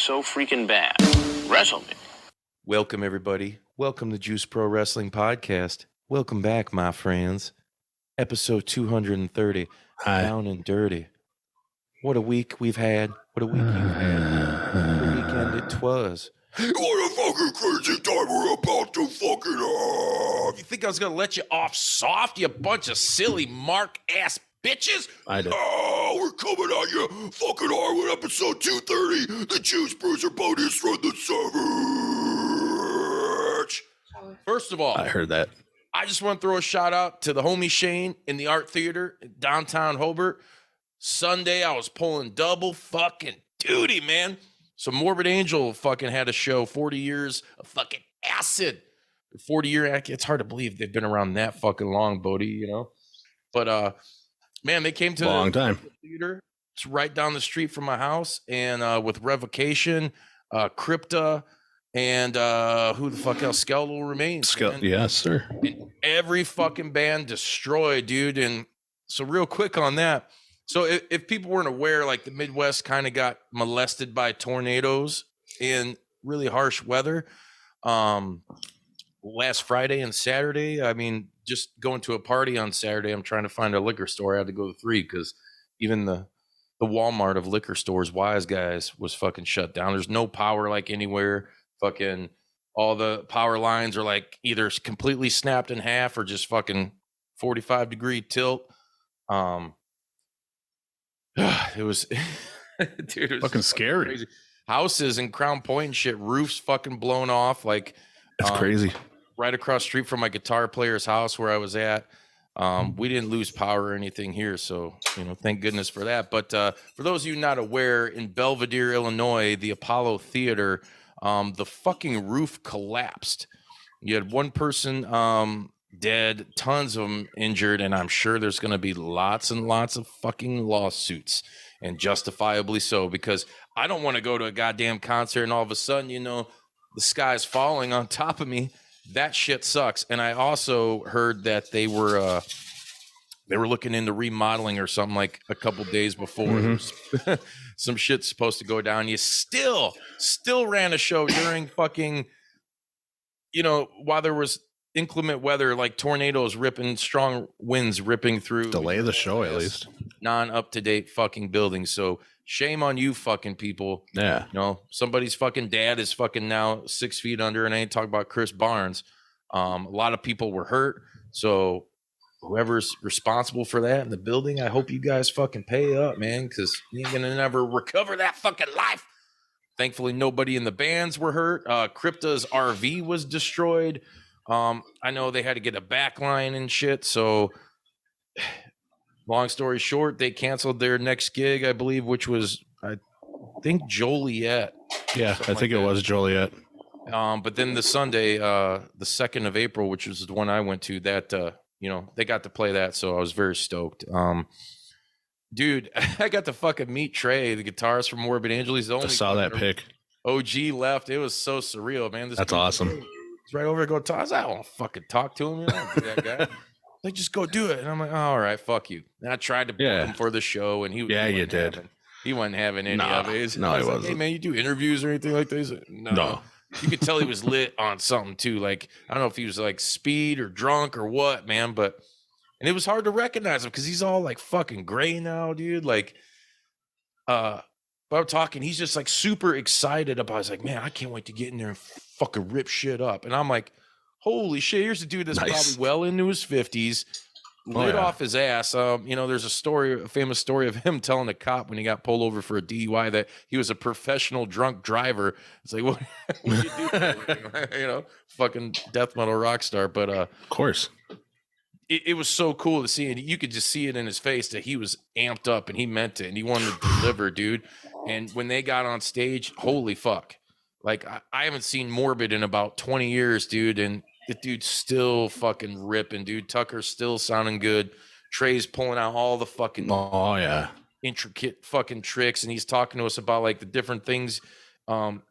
so freaking bad. Wrestlemania. Welcome, everybody. Welcome to Juice Pro Wrestling Podcast. Welcome back, my friends. Episode 230, Hi. Down and Dirty. What a week we've had. What a week you've had. What a weekend it was. What a fucking crazy time we're about to fucking have. You think I was going to let you off soft, you bunch of silly mark-ass bitches? I did. Oh, we're coming at you fucking hard with episode 230. The Juice Bruiser Bodi's from the Savage. First of all, I heard that. I just want to throw a shout out to the homie Shane in the Art Theater in downtown Hobart. Sunday, I was pulling double fucking duty, man. So Morbid Angel fucking had a show, 40 years of fucking acid. 40-year, it's hard to believe they've been around that fucking long, Bodi, you know? But, man, they came to Long time. The theater. It's right down the street from my house. And with Revocation, Crypta, and who the fuck else? Skeletal Remains. Yes, sir. And every fucking band destroyed, dude. And so real quick on that. So if people weren't aware, like the Midwest kind of got molested by tornadoes in really harsh weather. Last Friday and Saturday, I mean, just going to a party on Saturday, I'm trying to find a liquor store. I had to go to 3 because even the Walmart of liquor stores, Wise Guys, was fucking shut down. There's no power like anywhere. Fucking all the power lines are like either completely snapped in half or just fucking 45-degree tilt. It was, dude, it was Fucking scary. crazy. Houses in Crown Point and shit, roofs fucking blown off. Like, That's crazy. Right across the street from my guitar player's house where I was at. We didn't lose power or anything here, so, you know, thank goodness for that. But for those of you not aware, in Belvidere, Illinois, the Apollo Theater, the fucking roof collapsed. You had one person dead, tons of them injured, and I'm sure there's going to be lots and lots of fucking lawsuits, and justifiably so, because I don't want to go to a goddamn concert and all of a sudden, you know, the sky's falling on top of me. That shit sucks. And I also heard that they were looking into remodeling or something like a couple days before. Mm-hmm. Some shit's supposed to go down. You still ran a show during fucking, you know, while there was inclement weather, like tornadoes ripping, strong winds ripping through. Delay the show at least. Non-up-to-date fucking buildings. So shame on you fucking people. Yeah. You know, somebody's fucking dad is fucking now 6 feet under, and I ain't talking about Chris Barnes. A lot of people were hurt. So whoever's responsible for that in the building, I hope you guys fucking pay up, man, because you ain't gonna never recover that fucking life. Thankfully, nobody in the bands were hurt. Crypta's RV was destroyed. I know they had to get a backline and shit. So long story short, they canceled their next gig, I believe, which was, I think, Joliet. Yeah, I think it was Joliet. But then the Sunday, the 2nd of April, which was the one I went to, that, you know, they got to play that. So I was very stoked. Dude, I got to fucking meet Trey, the guitarist from Morbid Angel. He's the only. I saw that pic. OG left. It was so surreal, man. That's awesome. He's right over there going, I don't want to fucking talk to him. You know, I don't do that guy. Like, just go do it. And I'm like, oh, all right, fuck you. And I tried to book him for the show, and he you did. He wasn't having any of it. He was wasn't. Like, hey, man, you do interviews or anything like this? No. You could tell he was lit on something, too. Like, I don't know if he was, like, speed or drunk or what, man. But, and it was hard to recognize him because he's all, like, fucking gray now, dude. Like, but I'm talking, he's just, like, super excited about it. I was like, man, I can't wait to get in there and fucking rip shit up. And I'm like, holy shit, here's a dude that's probably well into his 50s, lit off his ass. You know, there's a famous story of him telling a cop when he got pulled over for a DUI that he was a professional drunk driver. It's like, what do you do? You know, fucking death metal rock star. But of course, it was so cool to see, and you could just see it in his face that he was amped up and he meant it and he wanted to deliver, dude. And when they got on stage, holy fuck. Like, I haven't seen Morbid in about 20 years, dude, and the dude's still fucking ripping, dude. Tucker's still sounding good. Trey's pulling out all the fucking intricate fucking tricks, and he's talking to us about, like, the different things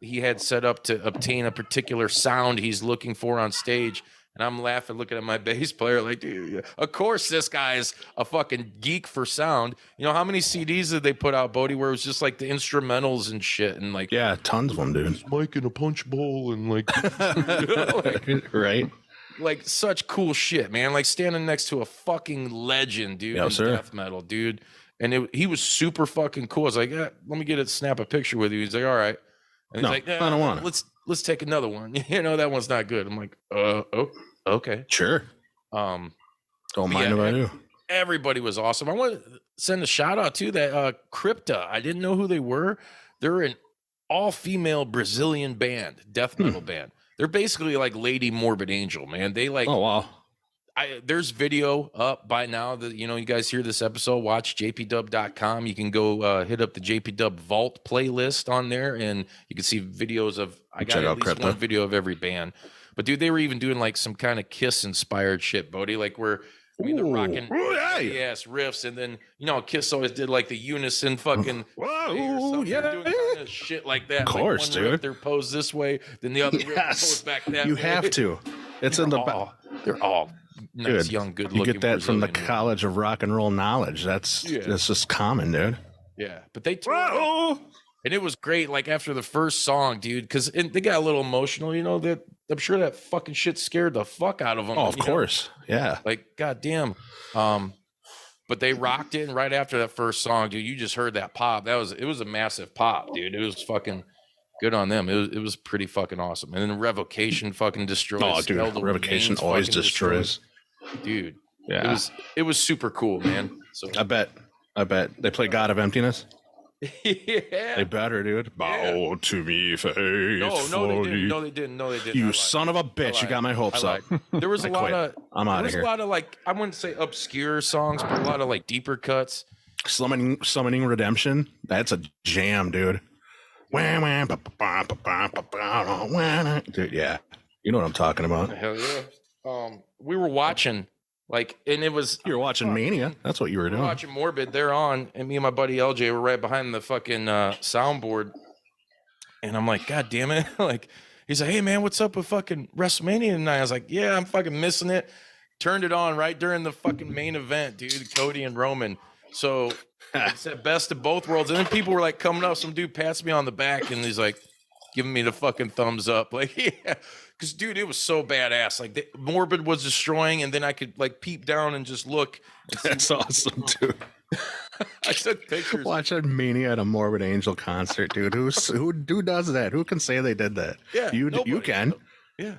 he had set up to obtain a particular sound he's looking for on stage. And I'm laughing, looking at my bass player like, dude, of course this guy's a fucking geek for sound. You know, how many CDs did they put out, Bodi, where it was just like the instrumentals and shit? And like, yeah, tons of them, dude. Mike in a punch bowl and like, you know, like right? Like such cool shit, man. Like standing next to a fucking legend, dude, Yes, in sir. death metal, dude. And he was super fucking cool. I was like, let me get it, snap a picture with you. He's like, all right. And he's No, like, I don't want it. Let's take another one. You know, that one's not good. I'm like, oh, okay. Sure. Don't mind if I do. Everybody was awesome. I want to send a shout out to that Crypta. I didn't know who they were. They're an all-female Brazilian band, death metal band. They're basically like Lady Morbid Angel, man. They like, oh wow. There's video up by now that, you know, you guys hear this episode, watch jpdub.com. You can go hit up the JPDub Vault playlist on there, and you can see videos of, I got at least one video of every band. But dude, they were even doing like some kind of Kiss inspired shit, Bodi, like where, I mean, they're rocking ass riffs, and then, you know, Kiss always did like the unison fucking whoa, yeah, doing kind of shit like that. Of course, like one dude. Riff, they're posed this way, then the other riff goes back that you way. have to. It's in the they're all nice, young, good looking. You get that from the Brazilian College of Rock and Roll Knowledge. That's just common, dude. Yeah, but they and it was great. Like after the first song, dude, because they got a little emotional. You know, that I'm sure that fucking shit scared the fuck out of them. Oh, of course, yeah. Like goddamn. But they rocked it, and right after that first song, dude, you just heard that pop. It was a massive pop, dude. It was fucking good on them. It was pretty fucking awesome. And then Revocation fucking destroys. Oh, dude, Revocation always destroys. Dude, yeah, it was super cool, man. So I bet they play God of Emptiness. Yeah, They better, dude. Bow to me faithfully. No, they didn't. You son of a bitch! You got my hopes up. There was a lot of. I'm out of here. There was a lot of like, I wouldn't say obscure songs, but a lot of like deeper cuts. Summoning Redemption. That's a jam, dude. Dude, yeah, you know what I'm talking about. Hell yeah. We were watching. Like, and it was, you were watching Mania. That's what you were doing. Watching Morbid. They're on, and me and my buddy LJ were right behind the fucking soundboard. And I'm like, God damn it! Like, he's like, hey man, what's up with fucking Wrestlemania tonight? I was like, yeah, I'm fucking missing it. Turned it on right during the fucking main event, dude. Cody and Roman. So it's that best of both worlds. And then people were like coming up. Some dude passed me on the back, and he's like, giving me the fucking thumbs up. Like, yeah. Because, dude, it was so badass. Like, Morbid was destroying, and then I could, like, peep down and just look. And that's awesome, dude. I took pictures. Watching Mania at a Morbid Angel concert, dude. Who does that? Who can say they did that? Yeah, you can. Yeah,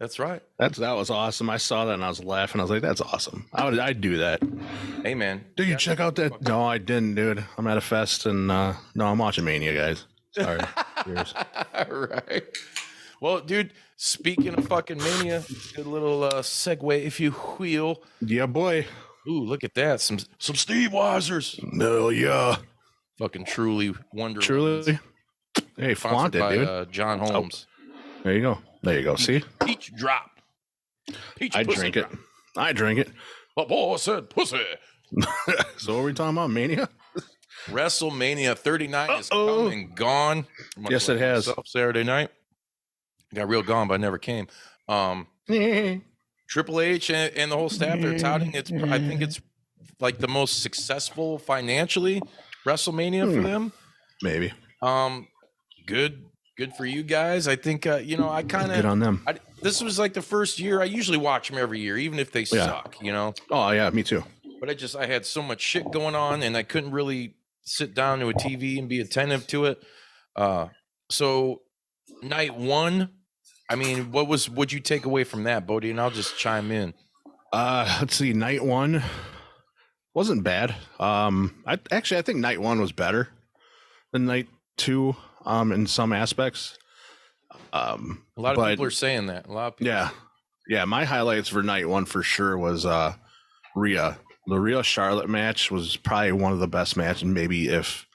that's right. That was awesome. I saw that, and I was laughing. I was like, that's awesome. I'd do that. Hey, man. Did you check out that? No, I didn't, dude. I'm at a fest, and no, I'm watching Mania, guys. Sorry. Cheers. All right. Well, dude, speaking of fucking Mania, good little segue, if you will. Yeah, boy. Ooh, look at that. Some Steve Weisers. No, yeah. Fucking truly wonderful. Truly. Hey, flaunt it, dude. John Holmes. Oh, there you go. There you go. See? Peach drop. I drink it. I drink it. But boy said pussy. So what are we talking about? Mania? WrestleMania 39 is come and gone. Yes, it has. Saturday night. Got real gone, but I never came. Triple H and the whole staff, they're touting it. I think it's like the most successful financially WrestleMania for them. Maybe. Good for you guys. I think, you know, I kind of... Good on them. This was like the first year. I usually watch them every year, even if they suck, you know? Oh, yeah, me too. But I had so much shit going on, and I couldn't really sit down to a TV and be attentive to it. So night one, I mean, what'd you take away from that, Bodi? And I'll just chime in. Let's see. Night one wasn't bad. I think night one was better than night two, in some aspects. A lot of people are saying that. A lot of people. Yeah. My highlights for night one for sure was Rhea. The Rhea Charlotte match was probably one of the best matches. Maybe if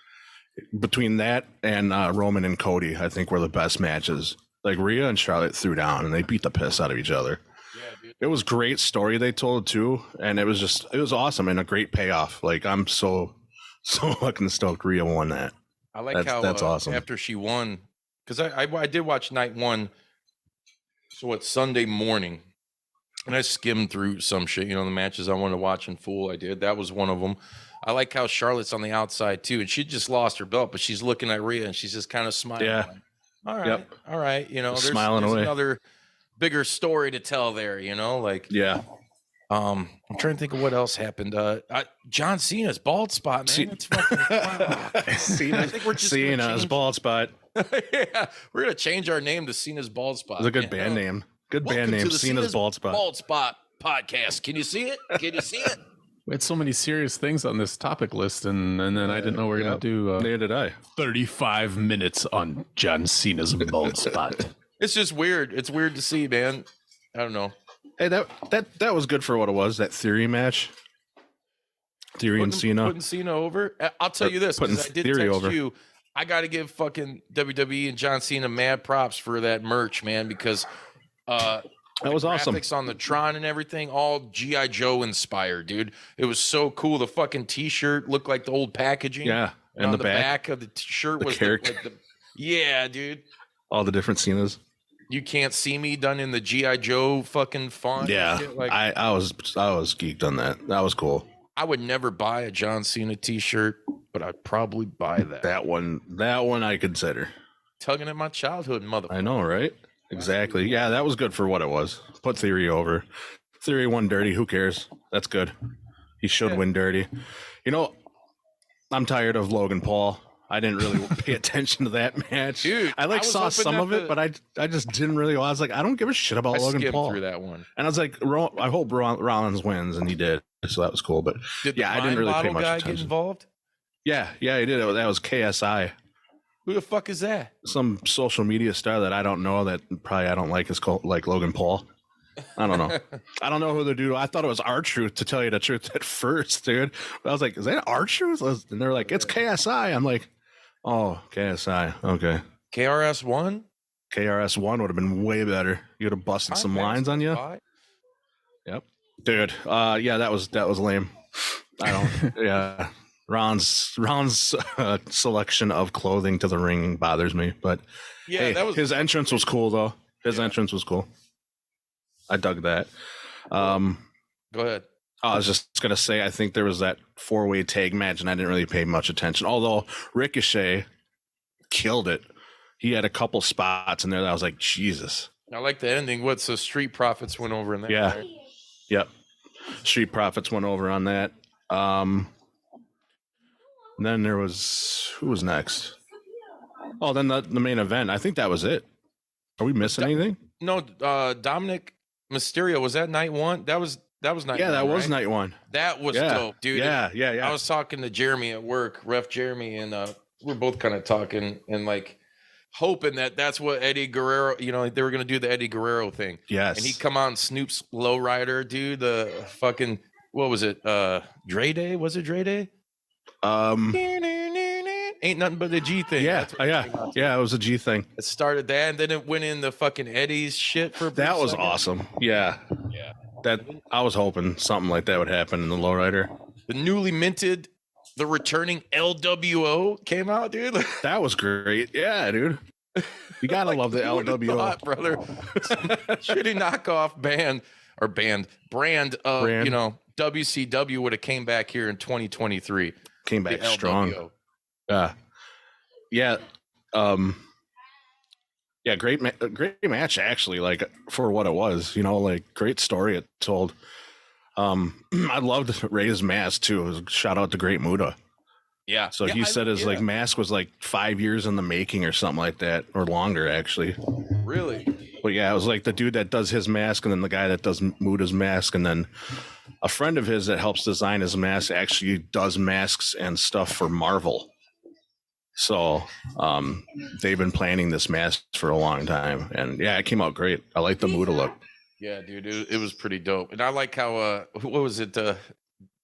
between that and Roman and Cody, I think were the best matches. Like Rhea and Charlotte threw down and they beat the piss out of each other. Yeah, dude. It was great story they told too, and it was awesome and a great payoff. Like I'm so fucking stoked Rhea won that. I like that's awesome. After she won, because I did watch night one. So it's Sunday morning, And I skimmed through some shit, the matches I wanted to watch in full. I did. That was one of them. I like how Charlotte's on the outside too, and she just lost her belt, but she's looking at Rhea and she's just kind of smiling. Yeah. Like, all right, all right. There's smiling away. Another bigger story to tell there. Yeah. I'm trying to think of what else happened. John Cena's bald spot, man. It's fucking I think we're just Cena's bald spot. Yeah, we're gonna change our name to Cena's bald spot. It's a good band name. Good band name. Cena's bald spot. Bald spot podcast. Can you see it? Can you see it? We had so many serious things on this topic list, and then I didn't know we were gonna do. Neither did I. 35 minutes on John Cena's bald spot. It's just weird. It's weird to see, man. I don't know. Hey, that was good for what it was. That Theory match. Theory and Cena. Putting Cena over. I'll tell you this, because I did Theory text over. you. I got to give fucking WWE and John Cena mad props for that merch, man, because that was awesome. Graphics on the Tron and everything, all G.I. Joe inspired, dude. It was so cool. The fucking T-shirt looked like the old packaging. Yeah, and on the back of the T-shirt was character. Yeah, dude. All the different Cenas. You can't see me done in the G.I. Joe fucking font. Yeah, I was geeked on that. That was cool. I would never buy a John Cena T-shirt, but I'd probably buy that. That one I consider. Tugging at my childhood, motherfucker. I know, right? Exactly. Yeah, that was good for what it was. Put Theory over. Theory won dirty. Who cares? That's good. He should win dirty. I'm tired of Logan Paul. I didn't really pay attention to that match. Dude, I saw some of it, but I just didn't really. I was like, I don't give a shit about Logan Paul. Through that one. And I was like, I hope Rollins wins, and he did. So that was cool. But I didn't really pay much attention. Get involved? Yeah, he did. That was KSI. Who the fuck is that? Some social media star that I don't know, that probably I don't like, is called like Logan Paul. I don't know. I don't know who the dude. I thought it was R-Truth, to tell you the truth, at first, dude. But I was like, is that R-Truth? And they're like, it's KSI. I'm like, oh, KSI. Okay. KRS-One? KRS-One would have been way better. You would have busted some lines on you. Yep. Dude. Yeah, that was lame. I don't. Yeah. Ron's selection of clothing to the ring bothers me, but yeah, hey, his entrance was cool though. His entrance was cool. I dug that. Go ahead. I was just gonna say, I think there was that 4-way tag match, and I didn't really pay much attention. Although Ricochet killed it. He had a couple spots in there that I was like, Jesus. I like the ending. What's the Street Profits went over in that? Yeah. Right? Yep. Street Profits went over on that. And then there was, who was next? Oh, then the main event. I think that was it. Are we missing anything? No, Dominic Mysterio, was that night one? That was night one. Yeah, that was right? night one. That was dope, dude. Yeah. I was talking to Jeremy at work, Ref Jeremy, and we're both kind of talking and like hoping that that's what Eddie Guerrero, they were going to do the Eddie Guerrero thing. Yes. And he come on Snoop's Lowrider, dude, the fucking, what was it? Dre Day? Was it Dre Day? Ain't nothing but the G thing. Yeah, it was a G thing. It started that, and then it went in the fucking Eddie's shit for a that was second. Awesome. Yeah. That I was hoping something like that would happen in the Lowrider. The newly minted, the returning LWO came out, dude. That was great. Yeah, dude. You gotta love the LWO, thought, brother. Shitty knockoff brand of WCW would have came back here in 2023. Came back strong. Yeah. Great match, actually, like, for what it was, like, great story it told. I loved Ray's mask too. Shout out to Great Muda. Yeah. So he said his like mask was like 5 years in the making or something like that, or longer actually. Really? But yeah, it was like the dude that does his mask, and then the guy that does Muda's mask, and then a friend of his that helps design his mask actually does masks and stuff for Marvel. So they've been planning this mask for a long time, and yeah, it came out great. I like the Muda look. Yeah, dude, it was pretty dope. And I like how what was it?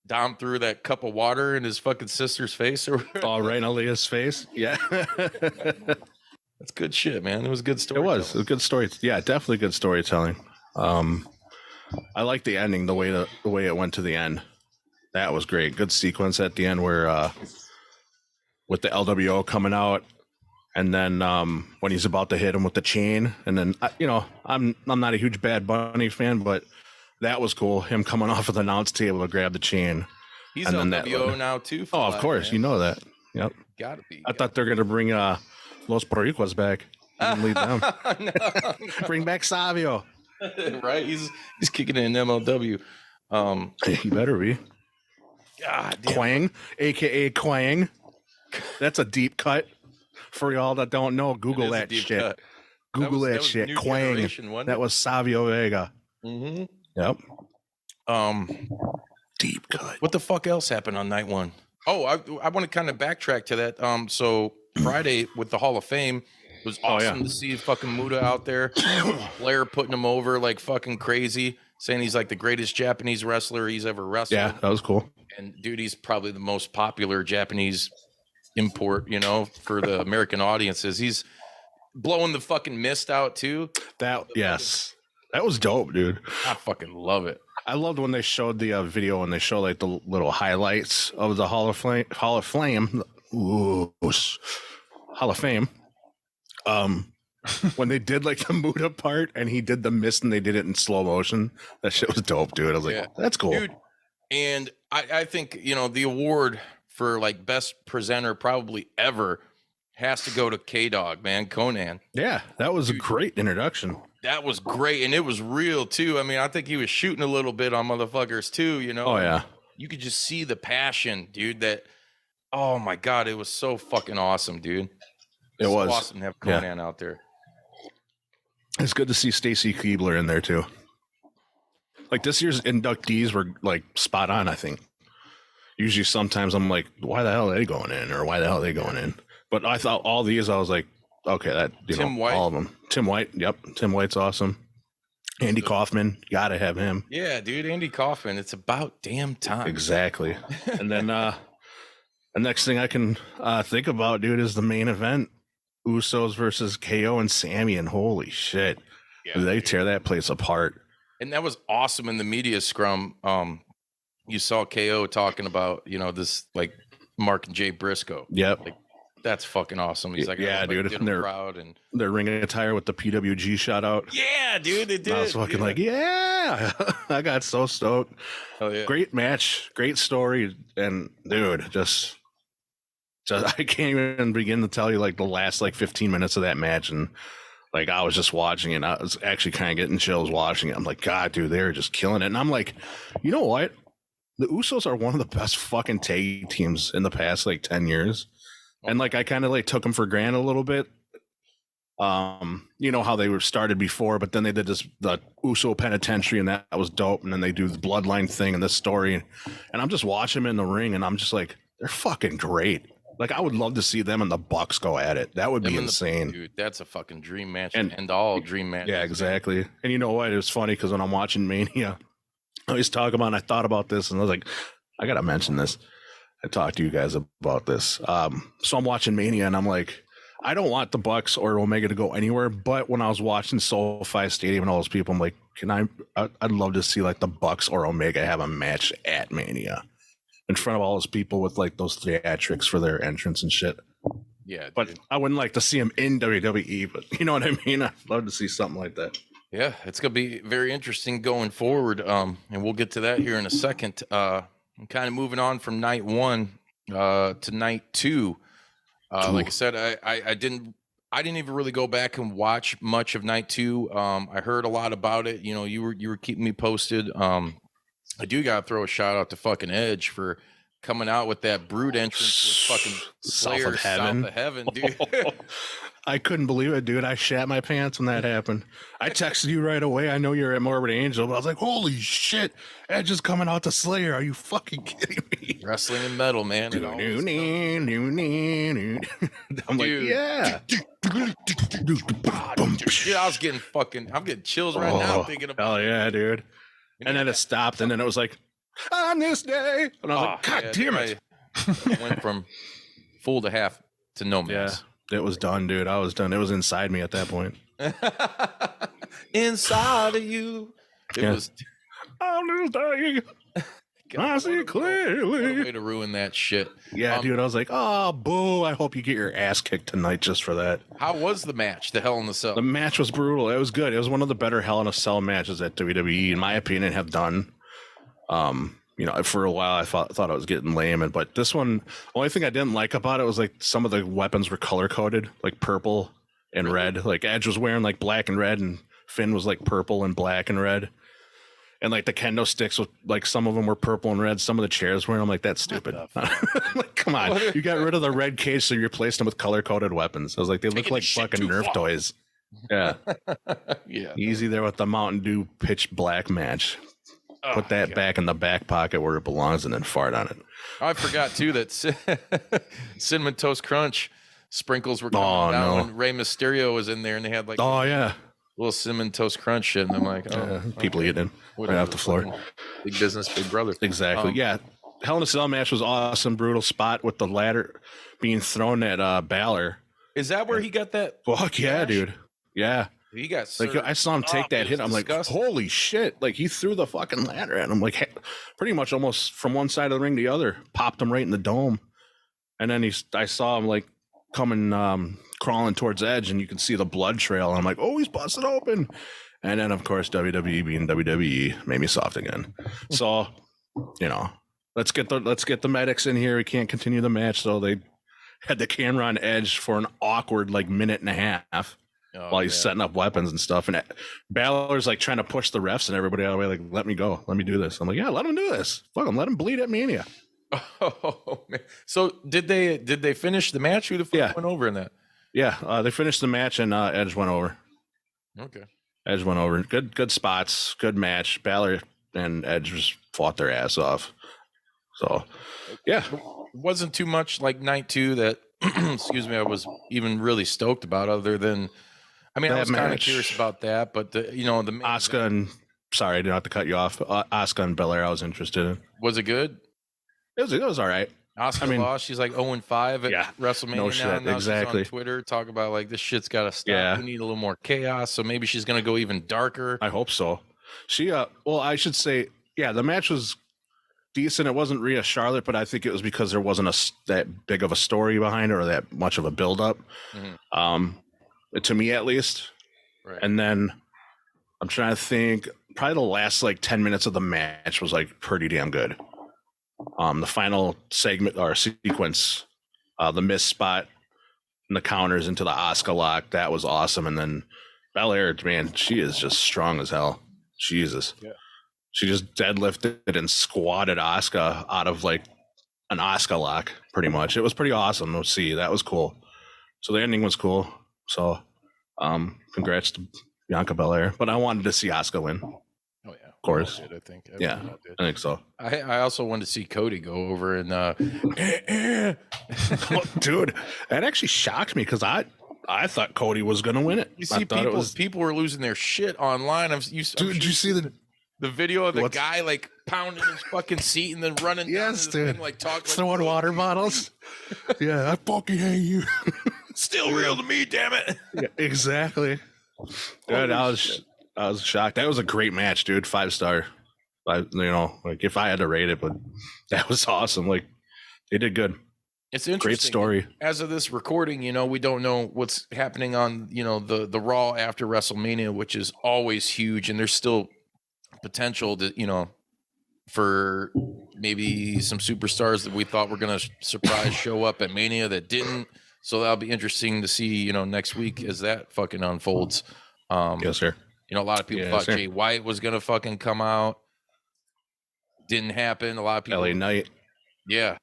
Dom threw that cup of water in his fucking sister's face, or oh, right in Aaliyah's face. Yeah. That's good shit, man. It was good story. It was a good story. Yeah, definitely good storytelling. I like the ending, the way it went to the end. That was great. Good sequence at the end where with the LWO coming out, and then when he's about to hit him with the chain, and then I'm not a huge Bad Bunny fan, but That was cool. Him coming off of the announce table to grab the chain. He's on WO now too. Oh, of course, man. you know that. Yep. Gotta be. I thought they're gonna bring Los Boricuas back and lead them. Bring back Savio. Right? He's kicking it in MLW. He better be. God damn. Quang, aka Quang. That's a deep cut. For y'all that don't know, Google that shit. Cut. Google that shit. Quang. That was Savio Vega. Mm-hmm. Yep. Deep cut. What the fuck else happened on night one? Oh, I want to kind of backtrack to that. So Friday with the Hall of Fame, it was awesome to see fucking Muda out there. Blair putting him over like fucking crazy, saying he's like the greatest Japanese wrestler he's ever wrestled. Yeah, that was cool. And dude, he's probably the most popular Japanese import, you know, for the American audiences. He's blowing the fucking mist out too. That was dope, dude. I fucking love it. I loved when they showed the video and they show like the little highlights of the Hall of Fame. Ooh, Hall of Fame. When they did like the Muda part and he did the mist and they did it in slow motion, that shit was dope, dude. I was like, that's cool, dude. And I think, you know, the award for like best presenter probably ever has to go to K-Dog, man, Konnan. Yeah, that was a great introduction. That was great, and it was real too. I mean, I think he was shooting a little bit on motherfuckers too, you know. Oh yeah. You could just see the passion, dude. That, oh my god, it was so fucking awesome, dude. It was awesome to have Konnan out there. It's good to see Stacy Keibler in there too. Like this year's inductees were like spot on, I think. Usually sometimes I'm like, why the hell are they going in? Or why the hell are they going in? But I thought all these, I was like, okay, that, Tim White. all of them. Tim White, yep. Tim White's awesome. Andy Kaufman, gotta have him. Yeah, dude, Andy Kaufman. It's about damn time. Exactly. And then the next thing I can think about, dude, is the main event. Usos versus KO and Sammy, and holy shit. Yeah, they tear that place apart. And that was awesome in the media scrum. You saw KO talking about, you know, this like Mark and Jay Briscoe. Yep. Like, that's fucking awesome. He's like, yeah, dude. And they're proud and they're ringing attire with the PWG shout out. Yeah, dude, they did. I was fucking like, yeah. I got so stoked. Oh, yeah. Great match, great story, and dude, just I can't even begin to tell you like the last like 15 minutes of that match, and like I was just watching it. And I was actually kind of getting chills watching it. I'm like, God, dude, they're just killing it. And I'm like, you know what? The Usos are one of the best fucking tag teams in the past like 10 years. And like I kind of like took them for granted a little bit. You know how they were started before, but then they did the Uso Penitentiary, and that was dope. And then they do the Bloodline thing and this story, and I'm just watching them in the ring, and I'm just like, they're fucking great. Like I would love to see them and the Bucks go at it. That would be insane, dude. That's a fucking dream match, and all dream matches. Yeah, exactly. And you know what? It was funny because when I'm watching Mania, I always talk about, and I thought about this, and I was like, I gotta mention this. I talked to you guys about this. So I'm watching Mania, and I'm like, I don't want the Bucks or Omega to go anywhere. But when I was watching SoFi Stadium and all those people, I'm like, I'd love to see like the Bucks or Omega have a match at Mania in front of all those people with like those theatrics for their entrance and shit. Yeah, but dude, I wouldn't like to see them in WWE. But you know what I mean? I'd love to see something like that. Yeah, it's gonna be very interesting going forward. And we'll get to that here in a second. I'm kind of moving on from night one to night two. Like I said, I didn't even really go back and watch much of night two. I heard a lot about it. You know, you were keeping me posted. I do gotta throw a shout out to fucking Edge for coming out with that Brood entrance with fucking Slayer, South of Heaven, dude. I couldn't believe it, dude. I shat my pants when that happened. I texted you right away. I know you're at Morbid Angel, but I was like, holy shit, Edge is coming out to Slayer. Are you fucking kidding me? Wrestling and metal, man. I'm like, yeah. Dude, I'm getting chills right now thinking about hell yeah, dude. And then it stopped, and then it was like, on this day. And I was like, God damn it. I went from full to half to no mess. Yeah, it was done, dude. I was done. It was inside me at that point. Inside of you. It was. On this day. I see What a clearly. way to ruin that shit. Yeah, dude. I was like, oh, boo. I hope you get your ass kicked tonight just for that. How was the match? The Hell in the Cell. The match was brutal. It was good. It was one of the better Hell in a Cell matches that WWE, in my opinion, have done. For a while I thought I was getting lame, but this one, only thing I didn't like about it was like some of the weapons were color coded, like purple and red. Like Edge was wearing like black and red, and Finn was like purple and black and red. And like the kendo sticks, with like some of them were purple and red. Some of the chairs were. I'm like, that's stupid. Like, come on, you got rid of the red cage, so you replaced them with color coded weapons. I was like, they look like fucking Nerf toys. Yeah, Yeah. easy there with the Mountain Dew pitch black match. Put that back in the back pocket where it belongs, and then fart on it. I forgot too that Cinnamon Toast Crunch sprinkles were coming down when Rey Mysterio was in there, and they had like little Cinnamon Toast Crunch shit, and I'm like, people eating right off the floor. Big business, big brother. Exactly. Yeah. Hell in a Cell match was awesome. Brutal spot with the ladder being thrown at Balor. Is that where he got that? Fuck yeah, dude. Yeah. He got like I saw him take that hit. I'm disgusting. Like, holy shit! Like he threw the fucking ladder at him, like pretty much almost from one side of the ring to the other, popped him right in the dome. And then I saw him like coming, crawling towards Edge, and you can see the blood trail. And I'm like, oh, he's busted open. And then of course WWE being WWE made me soft again. So let's get the medics in here. We can't continue the match, so they had the camera on Edge for an awkward like minute and a half. While he's setting up weapons and stuff, and Balor's like trying to push the refs and everybody out of the way, like, let me go, let me do this. I'm like, yeah, let him do this. Fuck him, let him bleed at Mania. Oh man! So did they finish the match? Who the fuck went over in that? Yeah, they finished the match, and Edge went over. Okay, Edge went over. Good spots, good match. Balor and Edge just fought their ass off. So yeah, it wasn't too much like night two that excuse me, I was even really stoked about, other than. I mean, I was kind of curious about that, but the Asuka and sorry, I didn't have to cut you off. Asuka and Belair, I was interested in. Was it good? It was all right. Asuka lost. She's like 0-5 at WrestleMania now. Shit, now exactly. She's on Twitter talk about like this shit's got to stop. Yeah. We need a little more chaos. So maybe she's gonna go even darker. I hope so. She well, I should say, yeah, the match was decent. It wasn't Rhea Charlotte, but I think it was because there wasn't that big of a story behind it or that much of a build up. Mm-hmm. To me at least. Right. And then I'm trying to think, probably the last like 10 minutes of the match was like pretty damn good. The final segment or sequence, the miss spot and the counters into the Asuka lock, that was awesome. And then Belair, man, she is just strong as hell. Jesus. Yeah. She just deadlifted and squatted Asuka out of like an Asuka lock, pretty much. It was pretty awesome to see. That was cool. So the ending was cool. So congrats to Bianca Belair. But I wanted to see Asuka win. Oh yeah. Of course. I think. Yeah. I think so. I also wanted to see Cody go over and dude, that actually shocked me because I thought Cody was gonna win it. You see, people were losing their shit online. Did you see the video of the guy like pounding his fucking seat and then running down to the thing, like talking, throwing water bottles? Yeah, I fucking hate you. Still real to me, damn it. Yeah, exactly. Dude, I was shocked. That was a great match, dude. 5-star. Like if I had to rate it, but that was awesome. Like they did good. It's interesting. Great story. As of this recording, we don't know what's happening on, the Raw after WrestleMania, which is always huge, and there's still potential to, for maybe some superstars that we thought were going to surprise show up at Mania that didn't. So that'll be interesting to see, next week as that fucking unfolds. Yes, sir. A lot of people thought Jay White was going to fucking come out. Didn't happen. A lot of people. LA Knight. Yeah.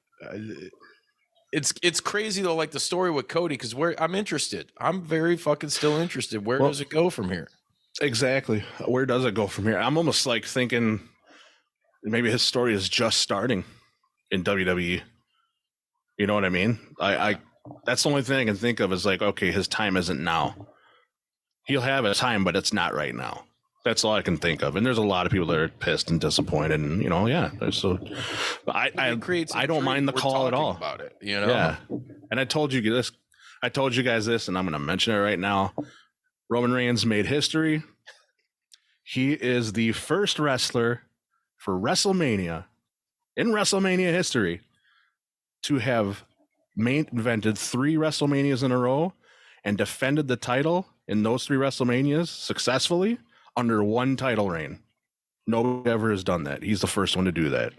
It's crazy though, like the story with Cody, because I'm interested. I'm very fucking still interested. Where does it go from here? Exactly. Where does it go from here? I'm almost like thinking maybe his story is just starting in WWE. You know what I mean? I that's the only thing I can think of is like, okay, his time isn't now. He'll have a time, but it's not right now. That's all I can think of. And there's a lot of people that are pissed and disappointed, and so I don't mind the call at all about it, Yeah. And I told you guys this, and I'm going to mention it right now. Roman Reigns made history. He is the first wrestler for WrestleMania in WrestleMania history to have main evented 3 WrestleManias in a row and defended the title in those 3 WrestleManias successfully under one title reign. Nobody ever has done that. He's the first one to do that.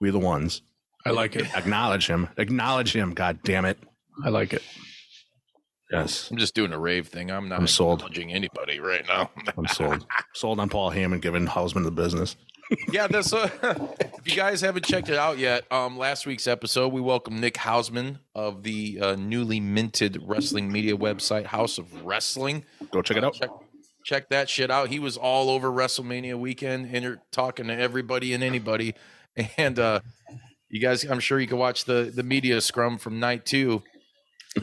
We the ones. I like it. Acknowledge him. Acknowledge him. God damn it. I like it. Yes. I'm just doing a rave thing. I'm not sold. acknowledging anybody right now. I'm sold. Sold on Paul Heyman giving Hausman the business. Yeah, that's if you guys haven't checked it out yet, last week's episode we welcomed Nick Hausman of the newly minted wrestling media website House of Wrestling. Go check it out. Check that shit out. He was all over WrestleMania weekend and you're talking to everybody and anybody. And you guys, I'm sure you can watch the media scrum from night 2.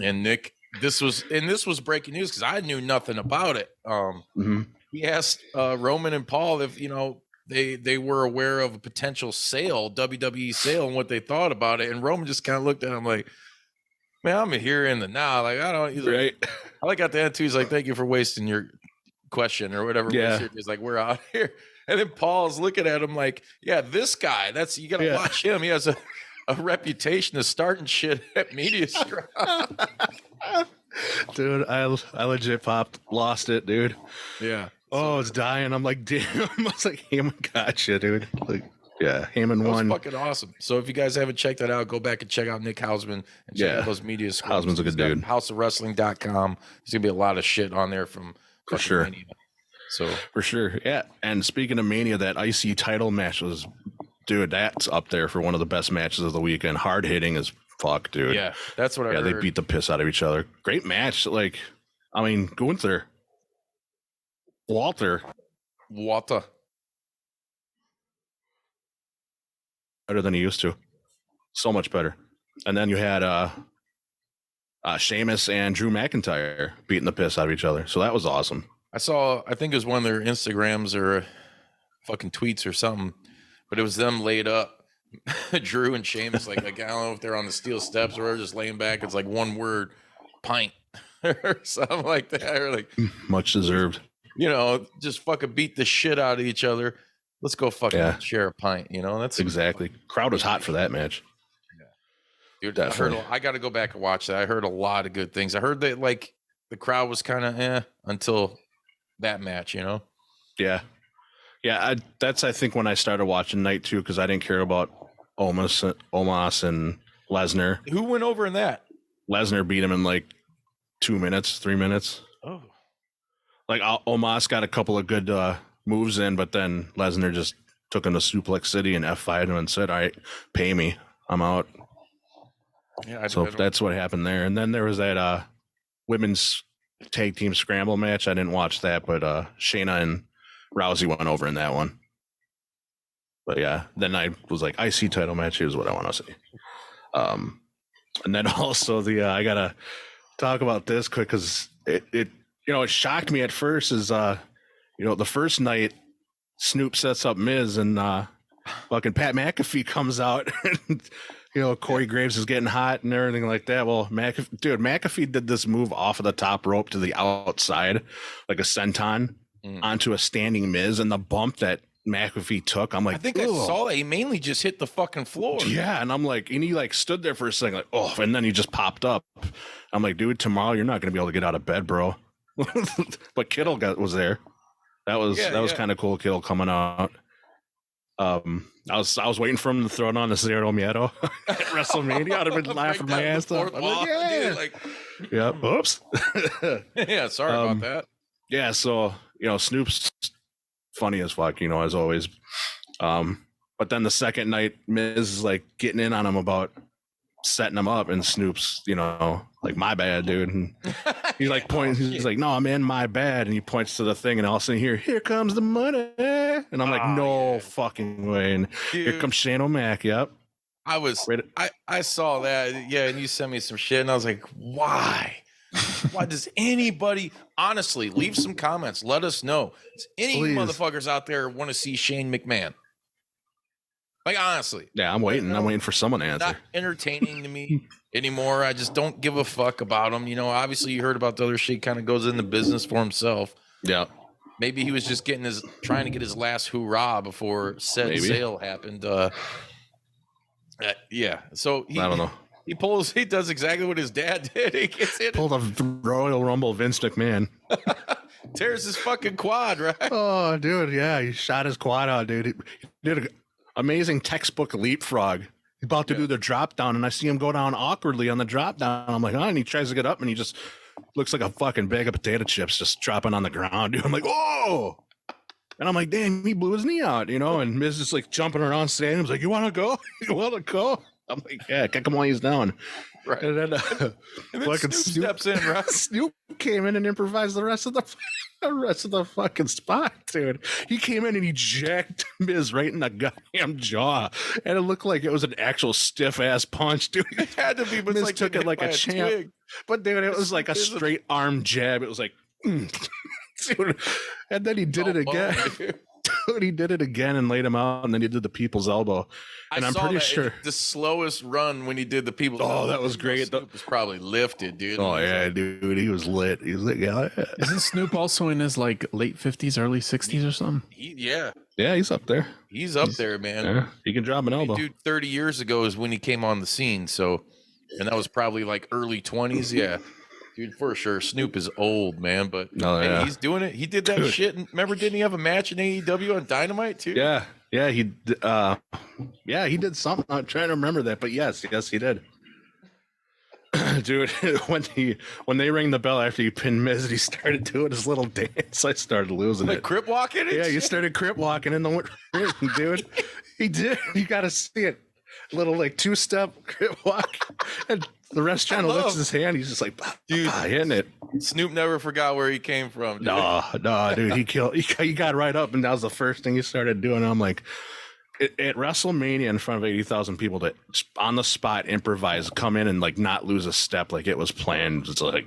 And Nick, this was breaking news because I knew nothing about it. He asked Roman and Paul if they were aware of a potential sale, WWE sale, and what they thought about it. And Roman just kind of looked at him like, man, I'm here in the now. Like, I don't. He's right. Like, I like at the end too. He's like, thank you for wasting your question or whatever. Yeah. He's like, we're out here. And then Paul's looking at him like, yeah, this guy. You got to watch him. He has a reputation of starting shit at media scrum. Dude, I legit lost it, dude. Yeah. Oh, I was dying. I'm like, damn. I was like, Heyman gotcha, dude. Like, yeah, Heyman won. Fucking awesome. So if you guys haven't checked that out, go back and check out Nick Hausman and check out those media scrums. Hausman's a good dude. Houseofwrestling.com. There's gonna be a lot of shit on there from for sure. Mania. So for sure, yeah. And speaking of Mania, that IC title match was, dude, that's up there for one of the best matches of the weekend. Hard hitting as fuck, dude. Yeah, that's what I heard. They beat the piss out of each other. Great match. Like, I mean, Gunther. Walter. Better than he used to. So much better. And then you had Sheamus and Drew McIntyre beating the piss out of each other. So that was awesome. I think it was one of their Instagrams or fucking tweets or something, but it was them laid up. Drew and Sheamus, like I don't know if they're on the steel steps or just laying back. It's like one word, pint or something like that. Or like much deserved. Just fucking beat the shit out of each other. Let's go fucking share a pint. That's exactly. Crowd was hot for that match. Yeah. Dude, I got to go back and watch that. I heard a lot of good things. I heard that like the crowd was kind of until that match, Yeah. That's I think when I started watching night 2 because I didn't care about Omos and Lesnar. Who went over in that? Lesnar beat him in like 3 minutes. Oh. Like Omos got a couple of good moves in, but then Lesnar just took him to Suplex City and F5'd him and said, all right, pay me. I'm out. Yeah, so that's what happened there. And then there was that women's tag team scramble match. I didn't watch that, but Shayna and Rousey went over in that one. But yeah, then I was like, IC title match. Here's what I want to see. And then also I gotta talk about this quick because it shocked me at first. Is the first night Snoop sets up Miz and fucking Pat McAfee comes out. And, Corey Graves is getting hot and everything like that. Well, McAfee did this move off of the top rope to the outside, like a senton onto a standing Miz, and the bump that McAfee took, I'm like, I think I saw that he mainly just hit the fucking floor. Yeah, and I'm like, and he like stood there for a second, like, oh, and then he just popped up. I'm like, dude, tomorrow you're not gonna be able to get out of bed, bro. But Kittle was there. That was kind of cool. Kittle coming out. I was waiting for him to throw it on the Cero Miedo at WrestleMania. I'd have been laughing my ass off. Yeah. Oops. Yeah. Sorry about that. Yeah. So Snoop's funny as fuck, as always. But then the second night, Miz is like getting in on him about setting him up, and Snoop's, like, my bad, dude. And he like points, he's like, no, man, my bad. And he points to the thing, and all of a sudden here comes the money. And I'm like, no fucking way. And dude, here comes Shane O'Mac. Yep. I saw that. Yeah. And you sent me some shit, and I was like, why? Why does anybody honestly leave some comments? Let us know. Does any motherfuckers out there want to see Shane McMahon? Like, honestly. Yeah, I'm waiting. I'm waiting for someone to answer. Not entertaining to me anymore. I just don't give a fuck about him. Obviously you heard about the other shit, kind of goes in the business for himself. Yeah. Maybe he was just trying to get his last hoorah before said sale happened. Yeah. So I don't know. He does exactly what his dad did. He gets in, Pulled a Royal Rumble Vince McMahon. tears his fucking quad, right? Oh, dude, yeah, he shot his quad out, dude. He did an amazing textbook leapfrog. He's about to do the drop down, and I see him go down awkwardly on the drop down. I'm like, and he tries to get up, and he just looks like a fucking bag of potato chips just dropping on the ground, dude. I'm like, oh! And I'm like, damn, he blew his knee out, And Miz is like jumping around stadium. He's like, you want to go? You want to go? I'm like, yeah, kick him while he's down. Right. And then, Snoop steps in, right? Snoop came in and improvised the rest of the fucking spot, dude. He came in and he jacked Miz right in the goddamn jaw, and it looked like it was an actual stiff ass punch, dude. It had to be, but Miz like took it like a champ. twig. But dude, it was like a straight arm jab. It was like, dude. And then he did it again. Dude, he did it again and laid him out, and then he did the people's elbow. And I'm pretty sure the slowest run when he did the people's elbow. Oh, that was great. Snoop was probably lifted, dude. Oh yeah, dude, he was lit. He was like, yeah. Isn't Snoop also in his like late 50s, early 60s or something? Yeah, he's up there. he's up there, man. Yeah, he can drop an elbow. Dude, 30 years ago is when he came on the scene. So, and that was probably like early 20s. Yeah. Dude, for sure. Snoop is old, man, but hey, he's doing it. He did that shit. And remember, didn't he have a match in AEW on Dynamite too? Yeah, he did something. I'm trying to remember that, but yes, he did. Dude, when they rang the bell after he pinned Miz, he started doing his little dance. I started losing it. Crip walking? Yeah, you started crip walking in the ring, dude. He did. You got to see it. Little like 2-step crip walk, and the rest trying to lift his hand. He's just like, dude, hitting it. Snoop never forgot where he came from. Dude. No, dude. He got right up, and that was the first thing he started doing. I'm like, at WrestleMania in front of 80,000 people to on the spot improvise, come in and like not lose a step like it was planned. It's like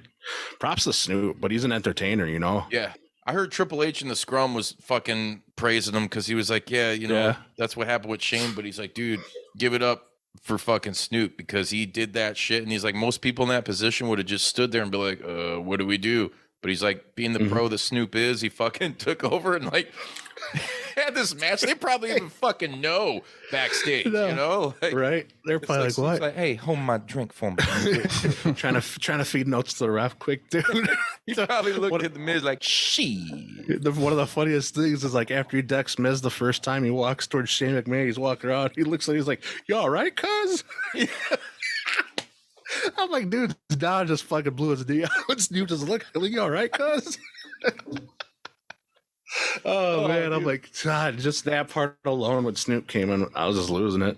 props to Snoop, but he's an entertainer, Yeah. I heard Triple H in the scrum was fucking praising him because he was like, that's what happened with Shane. But he's like, dude, give it up for fucking Snoop because he did that shit. And he's like, most people in that position would have just stood there and be like, what do we do? But he's like, being the pro that Snoop is, he fucking took over and like had this match. They probably even fucking know backstage, Like, right? They're probably like, what? Like, hey, hold my drink for me. trying to feed notes to the ref quick, dude. He probably looked at the Miz like, one of the funniest things is like after he decks Miz the first time, he walks towards Shane McMahon. He's walking around. He looks like he's like, "You all right, cuz?" I'm like, dude, Don just fucking blew his knee out. Snoop just look, "You all right, cuz?" Oh man, dude. I'm like, God, just that part alone when Snoop came in, I was just losing it.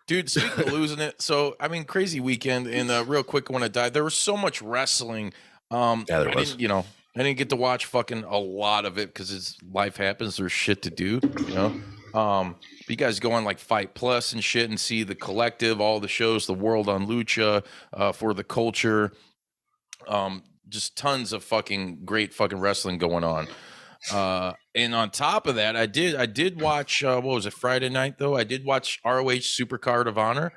Dude, speaking of losing it, so I mean, crazy weekend, and real quick when I died, there was so much wrestling. There was. I didn't get to watch fucking a lot of it because it's life happens. There's shit to do, But you guys go on like Fight Plus and shit and see the collective, all the shows, the World on Lucha, for the culture, just tons of fucking great fucking wrestling going on. And on top of that, I did watch, what was it, Friday night though? I did watch ROH Supercard of Honor.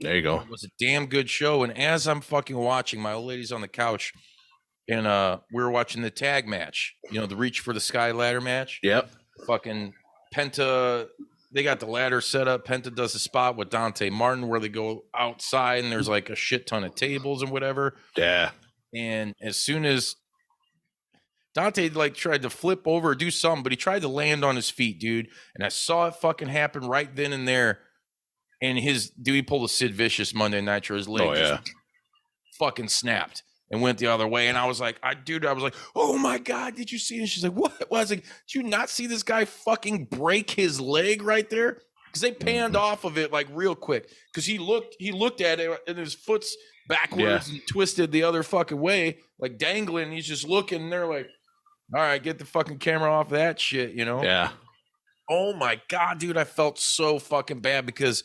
There you go. It was a damn good show. And as I'm fucking watching, my old lady's on the couch and, we were watching the tag match, the Reach for the Sky ladder match. Yep. Fucking Penta, they got the ladder set up. Penta does a spot with Dante Martin where they go outside and there's like a shit ton of tables and whatever. Yeah. And as soon as Dante like tried to flip over or do something, but he tried to land on his feet, dude. And I saw it fucking happen right then and there. And he pulled a Sid Vicious Monday Nitro. His leg just fucking snapped and went the other way. And I was like, oh my God, did you see it? And she's like, what? I was like, did you not see this guy fucking break his leg right there? Because they panned off of it like real quick. Because he looked at it and his foot's backwards and twisted the other fucking way, like dangling. And he's just looking and they're like, all right, get the fucking camera off that shit, Yeah. Oh my God, dude, I felt so fucking bad because,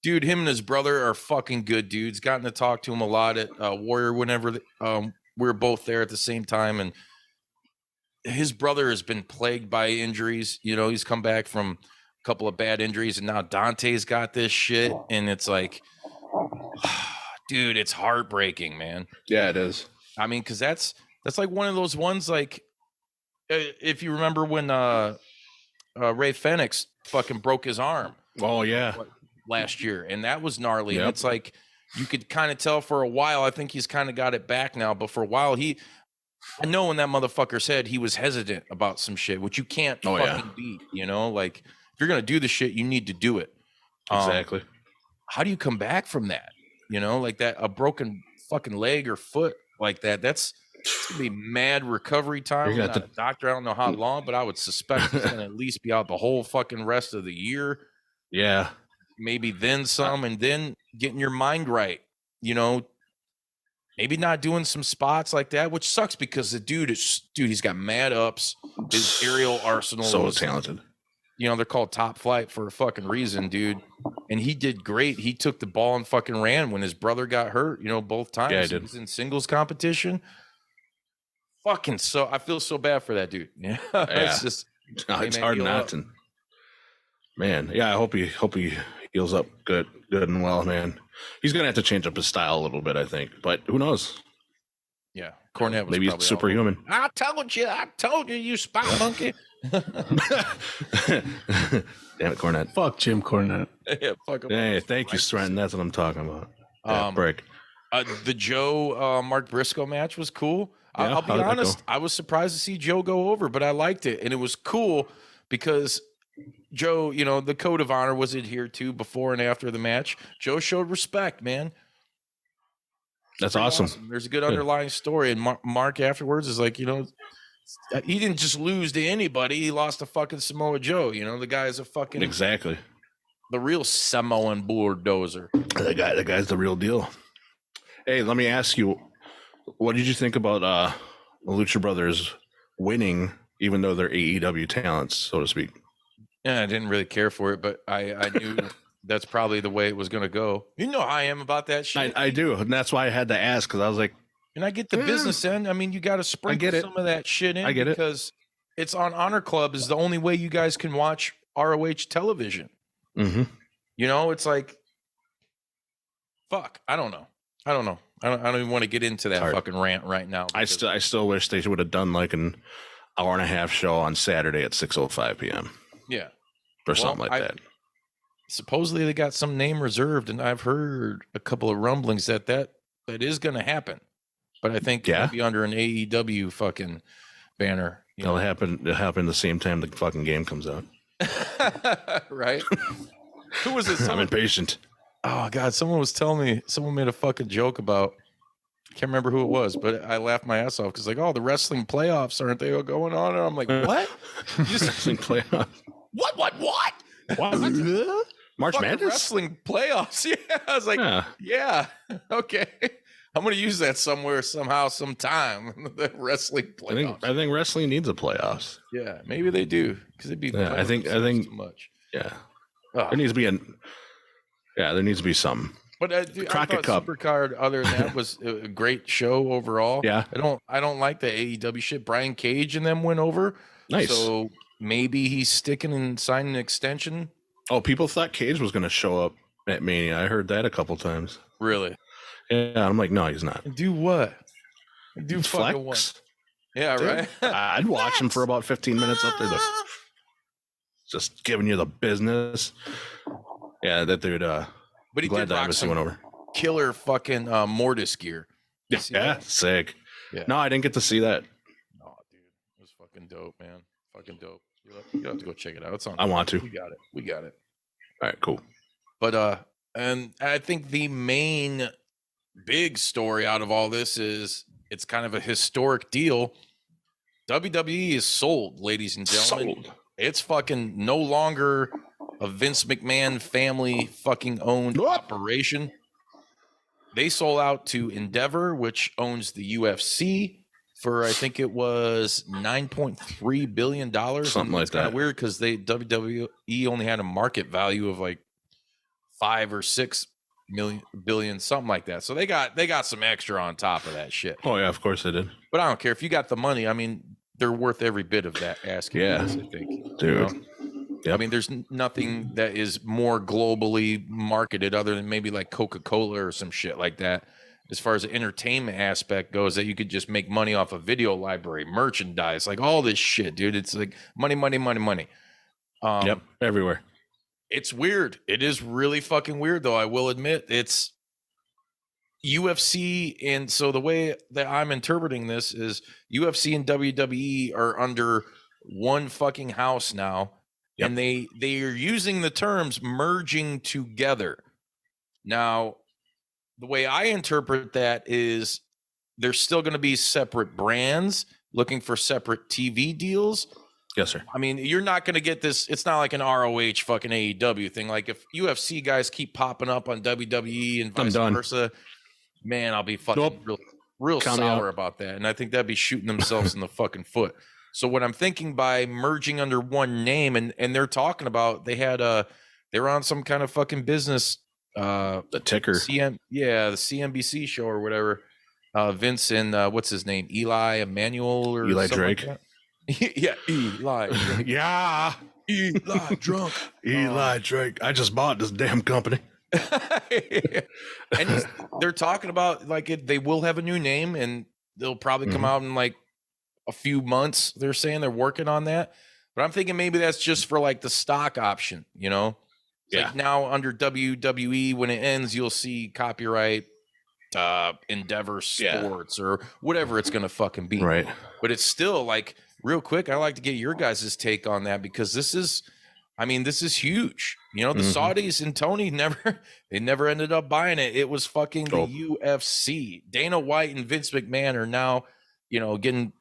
dude, him and his brother are fucking good dudes. Gotten to talk to him a lot at Warrior whenever we were both there at the same time. And his brother has been plagued by injuries. He's come back from a couple of bad injuries, and now Dante's got this shit. And it's like, dude, it's heartbreaking, man. Yeah, it is. I mean, because that's like one of those ones, like, if you remember when Ray Fenix fucking broke his arm. Oh yeah, last year, and that was gnarly. Yep. And it's like you could kind of tell for a while. I think he's kind of got it back now, but for a while I know in that motherfucker's head he was hesitant about some shit, which you can't fucking beat. You know, like if you're gonna do the shit, you need to do it. Exactly. How do you come back from that? You know, like that, a broken fucking leg or foot like that. It's gonna be mad recovery time. I'm not a doctor. I don't know how long, but I would suspect he's gonna at least be out the whole fucking rest of the year. Yeah. Maybe then some, and then getting your mind right. You know, maybe not doing some spots like that, which sucks because the dude, he's got mad ups. His aerial arsenal So talented. You know, they're called top flight for a fucking reason, dude. And he did great. He took the ball and fucking ran when his brother got hurt, you know, both times. Yeah, he was in singles competition. Fucking I feel so bad for that dude. Yeah. It's just it's hard not to. Man, yeah, I hope he heals up good and well, man. He's gonna have to change up his style a little bit, I think. But who knows? Yeah. Cornette was maybe he's superhuman. I told you, you spot monkey. Damn it, Cornette. Fuck Jim Cornette. Yeah, fuck him. Hey, thank you, Strenton. That's what I'm talking about. Break. The Joe Mark Briscoe match was cool. Yeah, I'll be honest, I was surprised to see Joe go over, but I liked it. And it was cool because Joe, you know, the code of honor was adhered to before and after the match. Joe showed respect, man. That's awesome. There's a good underlying story. And Mark afterwards is like, you know, he didn't just lose to anybody. He lost to fucking Samoa Joe. You know, the guy is a fucking the real Samoan bulldozer. The guy's the real deal. Hey, let me ask you, what did you think about the Lucha Brothers winning, even though they're AEW talents, so to speak? Yeah, I didn't really care for it, but I knew that's probably the way it was going to go. You know how I am about that shit. I do, and that's why I had to ask, because I was like, and I get the business end. I mean, you got to sprinkle some of that shit in. I get because it's on Honor Club is the only way you guys can watch ROH television. Mm-hmm. You know, it's like, fuck. I don't know. I don't even want to get into that fucking rant right now. I still wish they would have done like an hour and a half show on Saturday at 6:05 p.m. Yeah, or something like that. Supposedly they got some name reserved, and I've heard a couple of rumblings that is going to happen. But I think it'll be under an AEW fucking banner. It'll happen the same time the fucking game comes out. Right? Who was it? I'm impatient. Oh God! Someone was telling me. Someone made a fucking joke about. I can't remember who it was, but I laughed my ass off because like, oh, the wrestling playoffs aren't they all going on? And I'm like, what? Wrestling playoffs? What? March Madness? Wrestling playoffs? Yeah, I was like, yeah, okay. I'm gonna use that somewhere, somehow, sometime. The wrestling playoffs. I think wrestling needs a playoffs. Yeah, maybe they do because it'd be. Yeah, I think too much. Yeah, there needs to be there needs to be some. But I thought Supercard, other than that, was a great show overall. Yeah, I don't like the AEW shit. Brian Cage and them went over. Nice. So maybe he's sticking and signing an extension. Oh, people thought Cage was going to show up at Mania. I heard that a couple times. Really? Yeah, I'm like, no, he's not. Do what? Do fucking what? Yeah, dude, right. I'd watch him for about 15 minutes up there. Just giving you the business. Yeah, that dude. But he glad did rock some went over. Killer fucking Mortis gear. Yeah, sick. Yeah. No, I didn't get to see that. Oh, dude, it was fucking dope, man. Fucking dope. You have to go check it out. It's on. I want to. We got it. All right, cool. But and I think the main big story out of all this is it's kind of a historic deal. WWE is sold, ladies and gentlemen. It's fucking no longer a Vince McMahon family fucking owned operation. They sold out to Endeavor, which owns the UFC, for I think it was $9.3 billion. Something like that. Kind of weird because WWE only had a market value of like 5 or 6 billion, something like that. So they got some extra on top of that shit. Oh yeah, of course they did. But I don't care if you got the money. I mean, they're worth every bit of that asking price, I think. Dude. You know? Yep. I mean, there's nothing that is more globally marketed other than maybe like Coca-Cola or some shit like that. As far as the entertainment aspect goes, that you could just make money off a video library, merchandise, like all this shit, dude. It's like money. Yep, everywhere. It's weird. It is really fucking weird, though. I will admit it's UFC. And so the way that I'm interpreting this is UFC and WWE are under one fucking house now. Yep. And they are using the terms merging together. Now, the way I interpret that is there's still going to be separate brands looking for separate TV deals. Yes, sir. I mean, you're not going to get this. It's not like an ROH fucking AEW thing. Like if UFC guys keep popping up on WWE and vice versa, man, I'll be fucking real sour about that. And I think that'd be shooting themselves in the fucking foot. So what I'm thinking by merging under one name, and they're talking about they were on some kind of fucking business the ticker. the CNBC show or whatever. Vince and what's his name? Eli Drake. Like yeah, Eli. Yeah. Eli drunk. Eli Drake. I just bought this damn company. And they're talking about they will have a new name and they'll probably come out in like a few months. They're saying they're working on that. But I'm thinking maybe that's just for like the stock option, you know? Like now under WWE, when it ends, you'll see copyright Endeavor Sports or whatever it's going to fucking be. Right. But it's still like real quick. I like to get your guys' take on that because this is huge. You know, the Saudis and Tony never ended up buying it. It was fucking the UFC. Dana White and Vince McMahon are now, you know, getting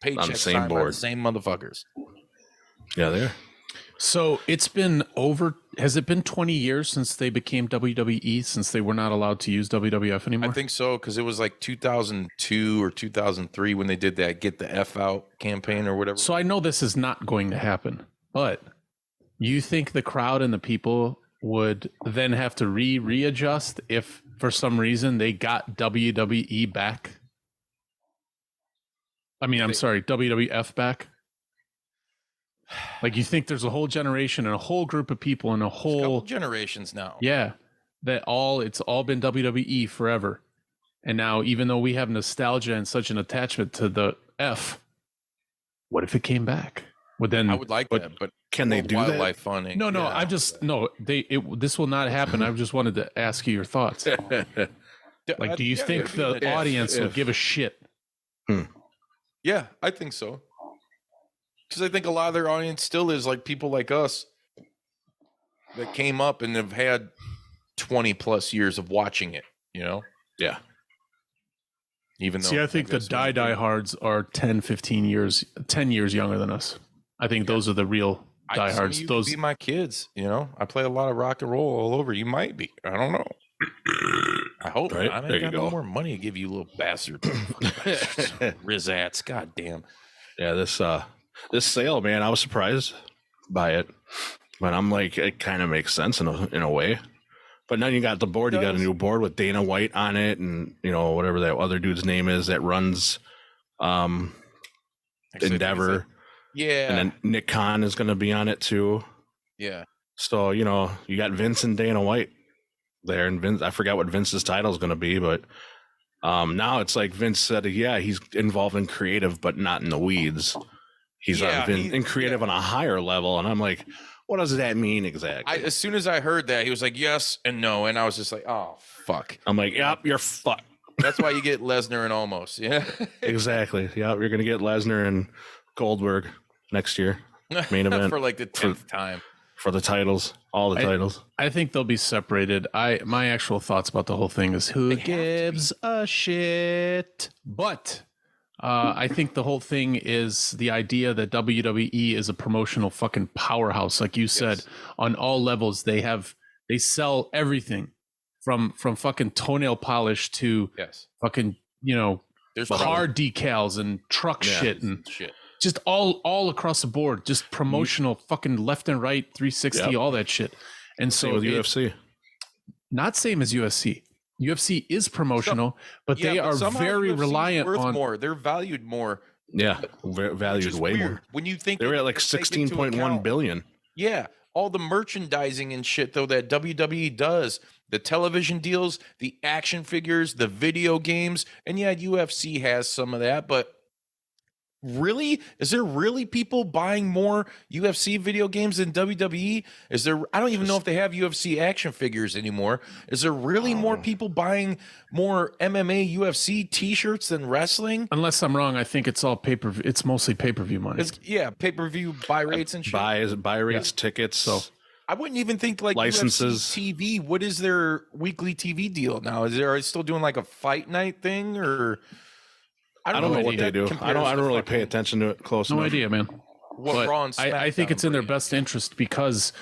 paychecks on the same board. the same motherfuckers. Yeah, they are. So it's been has it been 20 years since they became WWE, since they were not allowed to use WWF anymore? I think so, because it was like 2002 or 2003 when they did that Get the F Out campaign or whatever. So I know this is not going to happen, but you think the crowd and the people would then have to readjust if for some reason they got WWE back? I mean, WWF back? Like, you think there's a whole generation and a whole group of people and a couple generations now. Yeah. It's all been WWE forever. And now, even though we have nostalgia and such an attachment to the F, what if it came back? I would like that, but can they do that? Funding. No, this will not happen. I just wanted to ask you your thoughts. Like, do you think the audience would give a shit? Yeah, I think so. Because I think a lot of their audience still is like people like us that came up and have had 20 plus years of watching it, you know? Yeah. Even though I think the diehards are 10 years younger than us. I think those are the real diehards. Those be my kids, you know? I play a lot of rock and roll all over. You might be. I don't know. I hope. Right? I ain't got no more money to give you, little bastard. Rizats. God damn. Yeah, this sale, man, I was surprised by it, but I'm like, it kind of makes sense in a way. But now you got the board, you got a new board with Dana White on it, and you know whatever that other dude's name is that runs Endeavor. Yeah, and then Nick Khan is going to be on it too. Yeah. So you know you got Vince and Dana White there, and Vince. I forgot what Vince's title is going to be, but now it's like Vince said, he's involved in creative, but not in the weeds. He's in creative on a higher level, and I'm like, what does that mean exactly? As soon as I heard that, he was like, yes and no, and I was just like, oh, fuck. I'm like, yep, you're fucked. That's why you get Lesnar and Omos, yeah? Exactly. Yeah, you're going to get Lesnar and Goldberg next year. Main event. For like the 10th time. For the titles, all the titles. I think they'll be separated. My actual thoughts about the whole thing is who gives a shit? But I think the whole thing is the idea that WWE is a promotional fucking powerhouse. Like you said, on all levels, they sell everything from fucking toenail polish to fucking, you know, there's car decals and truck shit and just all across the board, just promotional fucking left and right 360, all that shit. And so with UFC, not same as UFC. UFC is promotional, but they are very reliant on more. They're valued more. Yeah, valued way more. When you think they were at like 16.1 billion. Yeah, all the merchandising and shit though that WWE does, the television deals, the action figures, the video games, and UFC has some of that, but really? Is there really people buying more UFC video games than WWE? Is there? I don't even know if they have UFC action figures anymore. Is there really more people buying more MMA UFC T-shirts than wrestling? Unless I'm wrong, I think it's all pay-per-view. It's mostly pay-per-view money. Pay-per-view buy rates and shit. Buy rates, tickets. So I wouldn't even think like licenses, UFC TV. What is their weekly TV deal now? Are they still doing like a fight night thing, or I don't know what they do. I don't really pay attention to it close enough. No idea, man. What Raw and I think it's in their best interest because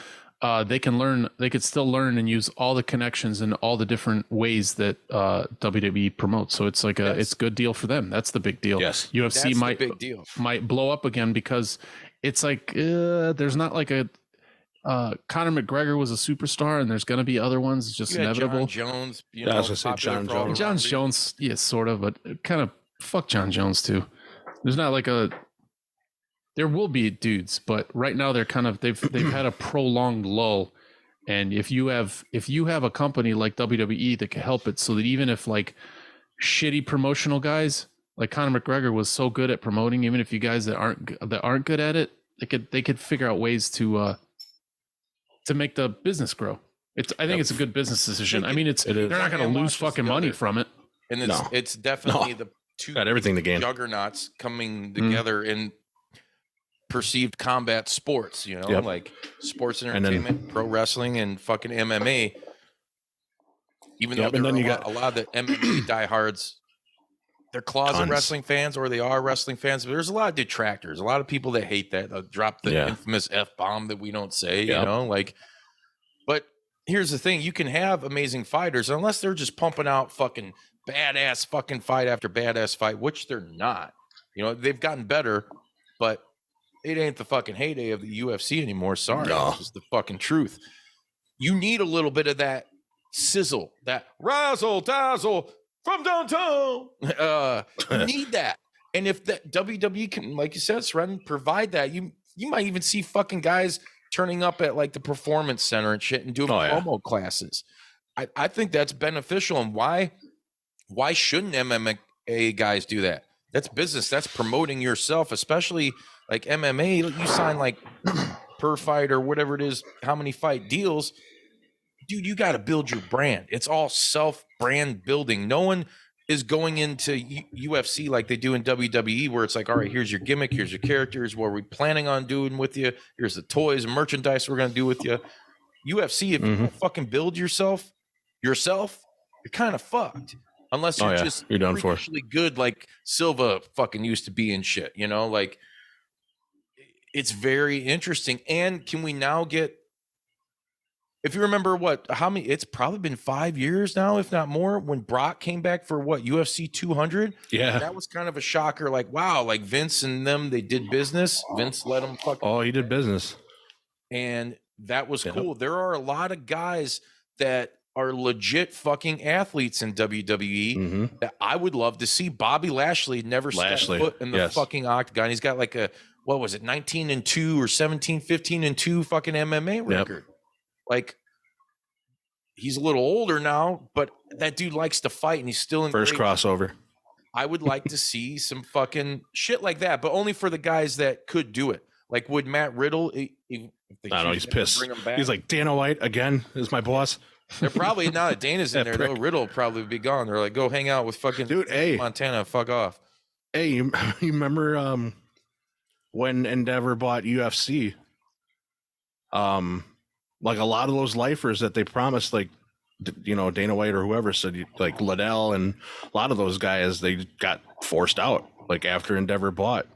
they can learn. They could still learn and use all the connections and all the different ways that WWE promotes. So it's like it's a good deal for them. That's the big deal. Yes, UFC might blow up again because it's like there's not like a. Conor McGregor was a superstar, and there's going to be other ones. It's just inevitable. John Jones, John Jones, yeah, sort of, but kind of fuck John Jones too. There's not like there will be dudes, but right now they're kind of they've had a prolonged lull, and if you have a company like WWE that can help it, so that even if like shitty promotional guys like Conor McGregor was so good at promoting, even if you guys that aren't good at it, they could figure out ways to make the business grow. I think it's a good business decision. I mean, they're not going to lose fucking money from it. And it's definitely the two got everything the game juggernauts coming together in perceived combat sports, like sports and entertainment, pro wrestling, and fucking MMA. Even though there are a lot of the MMA diehards, they're closet wrestling fans or they are wrestling fans, but there's a lot of detractors, a lot of people that hate that. They'll drop the infamous F-bomb that we don't say, but here's the thing. You can have amazing fighters unless they're just pumping out fucking badass fucking fight after badass fight, which they're not. They've gotten better, but it ain't the fucking heyday of the UFC anymore. Sorry. It's just the fucking truth. You need a little bit of that sizzle, that razzle dazzle from downtown. You need that. And if that WWE can, like you said, Sren, provide that, you might even see fucking guys turning up at like the Performance Center and shit and doing promo classes. I think that's beneficial. And why shouldn't MMA guys do that? That's business. That's promoting yourself, especially like MMA. You sign like per fight or whatever it is, how many fight deals. Dude, you got to build your brand. It's all self-brand building. No one is going into UFC like they do in WWE, where it's like, all right, here's your gimmick, here's your characters, what we're planning on doing with you. Here's the toys and merchandise we're going to do with you. UFC, if you don't fucking build yourself, you're kind of fucked. Unless you're done for good, like Silva fucking used to be and shit. Like it's very interesting. And can we now get? If you remember it's probably been 5 years now, if not more, when Brock came back for UFC 200. Yeah. That was kind of a shocker. Like, wow, like Vince and them, they did business. Vince let them fucking. Oh, he did business. And that was cool. There are a lot of guys that are legit fucking athletes in WWE that I would love to see. Bobby Lashley never stepped foot in the fucking octagon. He's got like 19-2 or 17-15-2 fucking MMA record. Like, he's a little older now, but that dude likes to fight, and he's still in first crossover. I would like to see some fucking shit like that, but only for the guys that could do it. Like, would Matt Riddle? I don't know. He's pissed. He's like, Dana White again is my boss. They're probably now that Dana's in there, though. Riddle will probably be gone. They're like, go hang out with fucking Montana. Fuck off. Hey, you remember when Endeavor bought UFC? Like a lot of those lifers that they promised, like, Dana White or whoever said, like Liddell and a lot of those guys, they got forced out, like after Endeavor bought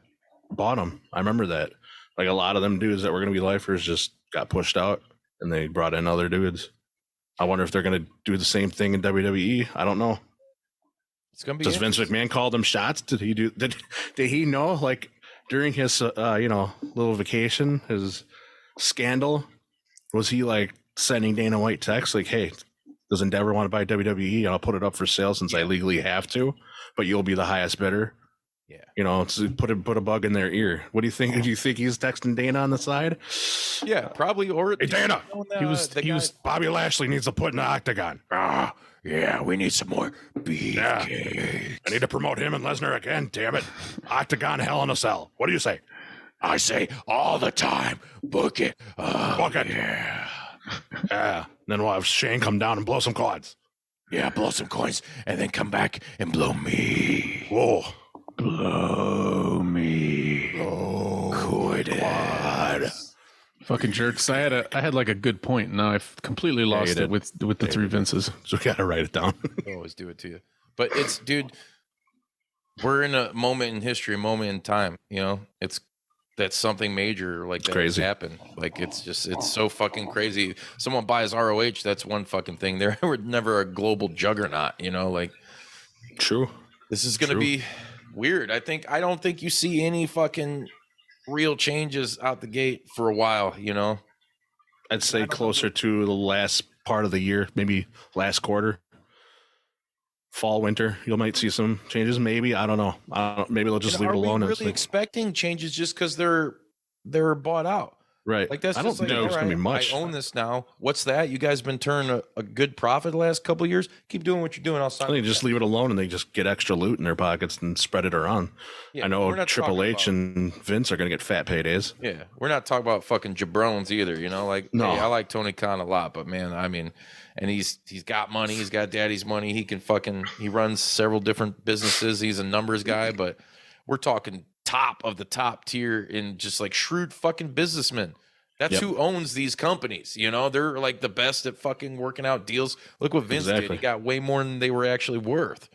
them. I remember that. Like a lot of them dudes that were going to be lifers just got pushed out, and they brought in other dudes. I wonder if they're going to do the same thing in WWE. I don't know. It's going to be. Does Vince McMahon call them shots? Did he know, like during his little vacation, his scandal? Was he like sending Dana White texts like, hey, does Endeavor want to buy WWE? I'll put it up for sale since I legally have to, but you'll be the highest bidder. Yeah. You know, put a bug in their ear. What do you think? Do you think he's texting Dana on the side? Yeah, probably. Or Hey, Dana, he was Bobby Lashley needs to put in the octagon. Yeah, we need some more beefcake. I need to promote him and Lesnar again. Damn it! Octagon, Hell in a Cell. What do you say? I say all the time, book it. Book it. Yeah. Yeah. Then we'll have Shane come down and blow some quads. Yeah, blow some coins and then come back and blow me. Whoa. Blow me. Quad. fucking jerks. I had like a good point. Now I've completely lost it with the three Vinces. So we gotta write it down. I always do it to you. But it's, dude, we're in a moment in history, a moment in time. You know, that's something major like that has happened. Like it's so fucking crazy. Someone buys ROH, that's one fucking thing. They were never a global juggernaut. You know, like True. This is gonna be weird. I don't think you see any fucking real changes out the gate for a while. You know, I'd say closer to the last part of the year, maybe last quarter. Fall, winter, you might see some changes. Maybe I don't know. Maybe they'll just leave it alone. Are we really expecting changes just because they're bought out? Right. Like that's I don't just like, think there's gonna be much. I own this now. What's that? You guys been turning a good profit the last couple of years. Keep doing what you're doing. I'll sign. I think just leave it alone and they just get extra loot in their pockets and spread it around. Yeah, I know Triple H and Vince are gonna get fat paydays. Yeah, we're not talking about fucking jabrones either. You know, like no. Hey, I like Tony Khan a lot, but man, I mean, and he's got money. He's got daddy's money. He runs several different businesses. He's a numbers guy, but we're talking top of the top tier in just like shrewd fucking businessmen. That's who owns these companies. You know, they're like the best at fucking working out deals. Look what Vince did. He got way more than they were actually worth.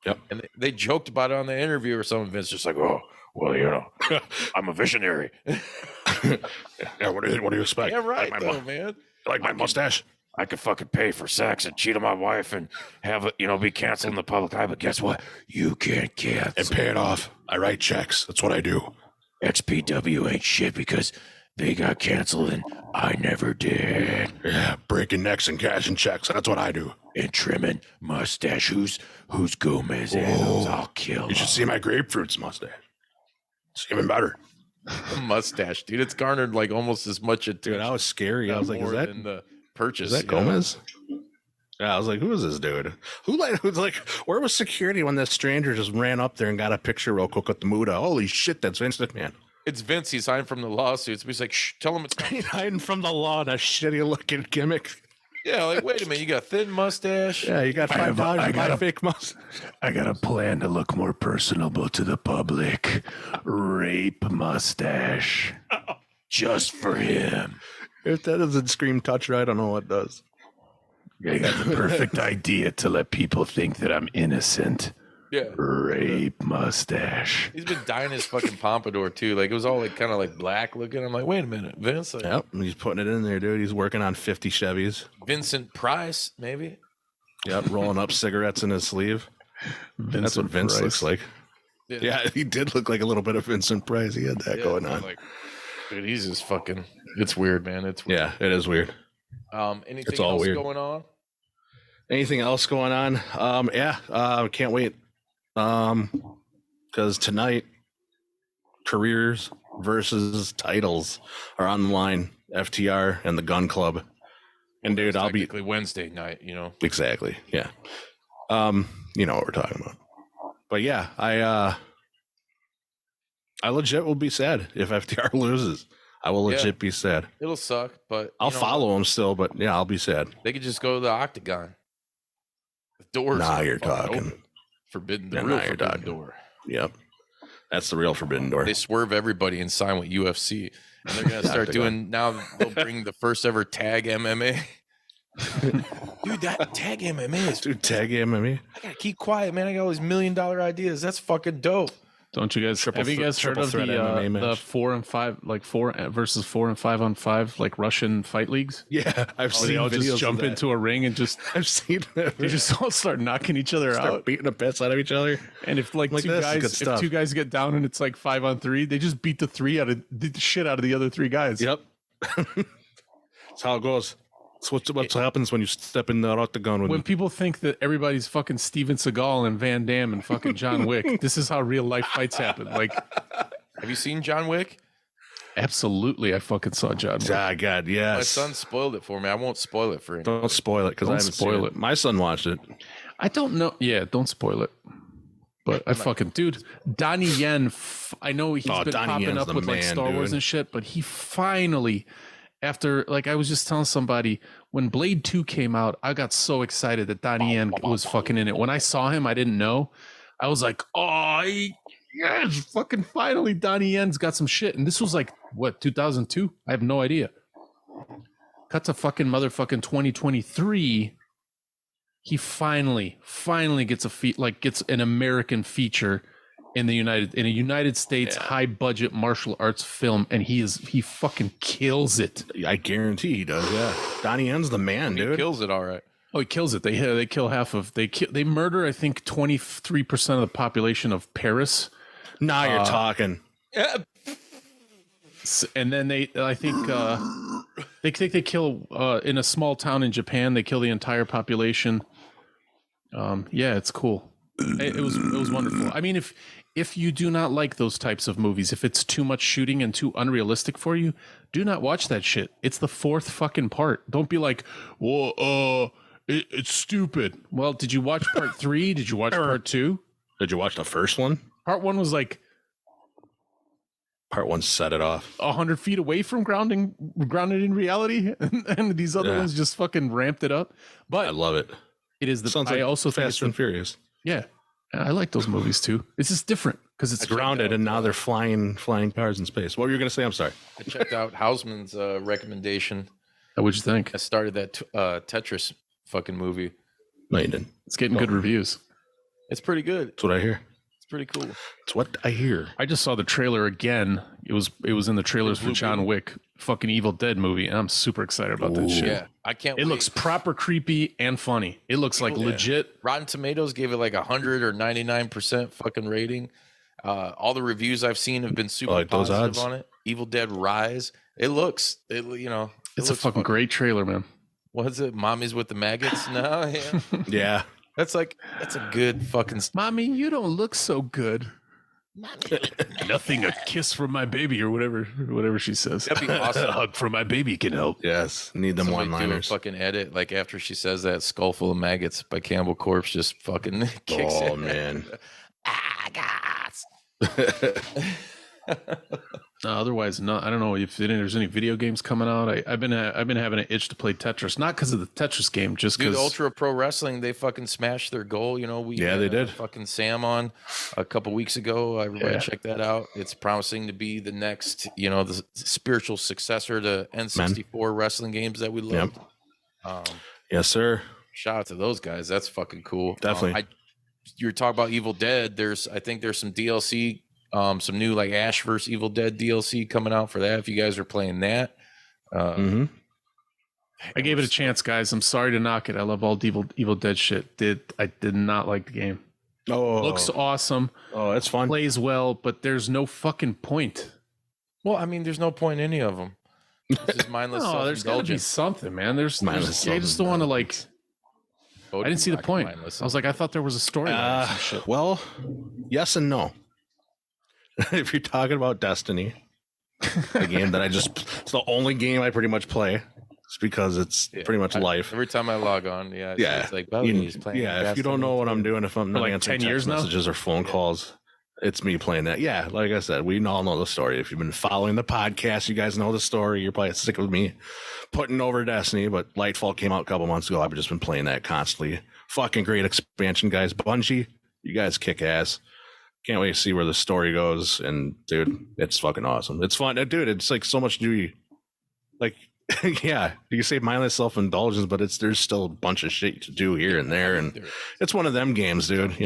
Yep. And they joked about it on the interview or something. Vince just like, oh, well, you know, I'm a visionary. Yeah, what do you expect? Yeah, right, like though, man. Like my mustache? I could fucking pay for sex and cheat on my wife and have it, be canceled in the public eye. But guess what? You can't cancel. And pay it off. I write checks. That's what I do. XPW ain't shit because they got canceled and I never did. Yeah, breaking necks and cashing checks. That's what I do. And trimming mustache. Who's Gomez? I'll kill. You should see my grapefruits mustache. It's even better. Mustache, dude. It's garnered like almost as much attention. Dude, I was scary. I was like, is that in the purchase? Is that Gomez? Yeah, I was like, who is this dude? Who's like, where was security when this stranger just ran up there and got a picture real quick with the Muda? Holy shit, that's Vince McMahon. It's Vince. He's hiding from the lawsuits. But he's like, shh, tell him it's He's hiding from the law in a shitty looking gimmick. Yeah, like, wait a minute. You got a thin mustache. Yeah, you got $5 to buy a fake mustache. I got a plan to look more personable to the public. Rape mustache. Just for him. If that doesn't scream touch right, I don't know what does. I got the perfect idea to let people think that I'm innocent. Yeah. Rape mustache. He's been dyeing his fucking pompadour too. Like it was all like kind of like black looking. I'm like, wait a minute, Vince. Like, Yep, he's putting it in there, dude. He's working on 50 Chevys. Vincent Price, maybe. Yep, rolling up cigarettes in his sleeve. That's what Vince looks like. Yeah, he did look like a little bit of Vincent Price. He had that going on. Like, dude, he's just fucking. It's weird, man. It's weird. Yeah, it is weird. Anything it's all else weird. going on? Anything else going on? Can't wait. Because tonight, careers versus titles are on the line. FTR and the Gun Club. And dude, I'll be Wednesday night. You know exactly. Yeah. You know what we're talking about. But yeah, I legit will be sad if FTR loses. I will legit be sad. It'll suck, but I'll follow them still. But yeah, I'll be sad. They could just go to the Octagon. The doors. Now you're talking. Open. Forbidden. The yeah, real now you're forbidden talking. door. Yep. That's the real forbidden door. They swerve everybody and sign with UFC, and they're gonna start doing. Now they'll bring the first ever tag MMA. Dude, that tag MMA is. Dude, tag MMA. I gotta keep quiet, man. I got all these $1 million ideas. That's fucking dope. Don't you guys have you guys heard of the 4 and 5 like 4 versus 4 and 5 on 5 like Russian fight leagues? Yeah, I've seen. They all videos just jump of that. into a ring and just I've seen that. They just all start knocking each other out, beating the piss out of each other. And if like two guys get down and it's like 5 on 3, they just beat the shit out of the other 3 guys. Yep. That's how it goes. So what happens when you step in the octagon? When people think that everybody's fucking Steven Seagal and Van Damme and fucking John Wick, this is how real life fights happen. Like, Have you seen John Wick? absolutely, I fucking saw John Wick. Ah, God, yes. My son spoiled it for me. I won't spoil it for him. Don't spoil it because I Don't haven't spoil seen it. My son watched it. I don't know. Yeah, don't spoil it. But I fucking, dude, Donnie Yen, I know he's been Donnie popping Yen's up the with like man, Star Wars dude. and shit, but he finally, after, like, I was just telling somebody, when Blade 2 came out, I got so excited that Donnie Yen was fucking in it. When I saw him, I didn't know. I was like, oh, yes, fucking finally, Donnie Yen's got some shit. And this was like, what, 2002? I have no idea. Cut to fucking motherfucking 2023. He finally gets gets an American feature in a United States high budget martial arts film, and he fucking kills it. I guarantee he does. Yeah, Donnie Yen's the man, He dude. kills it all right. Oh, he kills it. They kill they murder, I think, 23% of the population of Paris. Now you're talking. And then they kill in a small town in Japan. They kill the entire population. Yeah, it's cool. It was wonderful. I mean, if you do not like those types of movies, if it's too much shooting and too unrealistic for you, do not watch that shit. It's the fourth fucking part. Don't be like, well, it's stupid. Well, did you watch part 3? Did you watch part 2? Did you watch the first one? Part 1 was like Part 1 set it off. 100 feet away from grounded in reality, and these other ones just fucking ramped it up. But I love it. it is the. Sounds like I also think Fast and Furious. yeah, I like those movies too. It's just different because it's Grounded, and now they're flying cars in space. What were you going to say? I'm sorry. I checked out Hausman's recommendation. What'd you think? I started that Tetris fucking movie. No, you didn't. It's getting good reviews. It's pretty good. That's what I hear. It's pretty cool. It's what I hear. I just saw the trailer again. It was in the trailers for John Wick, fucking Evil Dead movie, and I'm super excited about that shit. Yeah, I can't. It looks proper creepy and funny. It looks like legit. Rotten Tomatoes gave it like 100 or 99% fucking rating. All the reviews I've seen have been super like those positive odds. on it. Evil Dead Rise. It looks. It It's a fucking great trailer, man. What is it? Mommy's with the maggots? No, yeah. Yeah. That's a good fucking. Mommy, you don't look so good. Nothing a kiss from my baby or whatever she says. That'd be awesome. A hug from my baby can help. Yes. Need them Somebody do a one-liners. fucking edit like after she says that skull full of maggots by Campbell Corpse just fucking kicks Oh it. man. Otherwise, no. I don't know if there's any video games coming out. I've been having an itch to play Tetris, not because of the Tetris game, just Dude, because Ultra Pro Wrestling, they fucking smashed their goal. You know, we Yeah, had, they did. Fucking Sam on a couple weeks ago. Everybody check that out. It's promising to be the next, the spiritual successor to N64 wrestling games that we loved. Yes, sir. Shout out to those guys. That's fucking cool. Definitely. You were talking about Evil Dead. I think there's some DLC. Some new like Ash vs Evil Dead DLC coming out for that. If you guys are playing that, Mm-hmm. I gave it a chance, guys. I'm sorry to knock it. I love all Evil Dead shit. I did not like the game. Oh, Looks awesome, it's fun. plays well, but there's no fucking point. well, I mean, there's no point in any of them. It's just mindless. No, there's got to be self-indulgence. something, man. There's Mindless I just don't want to like. I didn't see the point. Mindless. I was like, I thought there was a storyline or some shit. Well, yes and no. If you're talking about Destiny, the game that it's the only game I pretty much play. It's because it's pretty much life. Every time I log on, it's like he's playing. if you don't know what I'm doing, if I'm not like answering 10 years text now? messages or phone calls, it's me playing that. Yeah, like I said, we all know the story. If you've been following the podcast, you guys know the story. You're probably sick of me putting over Destiny, but Lightfall came out a couple months ago. I've just been playing that constantly. Fucking great expansion, guys. Bungie, you guys kick ass. Can't wait to see where the story goes. And dude, it's fucking awesome. It's fun. Dude, it's like so much new. Like, yeah, you can say mindless self-indulgence, but there's still a bunch of shit to do here and there. And it's one of them games, dude,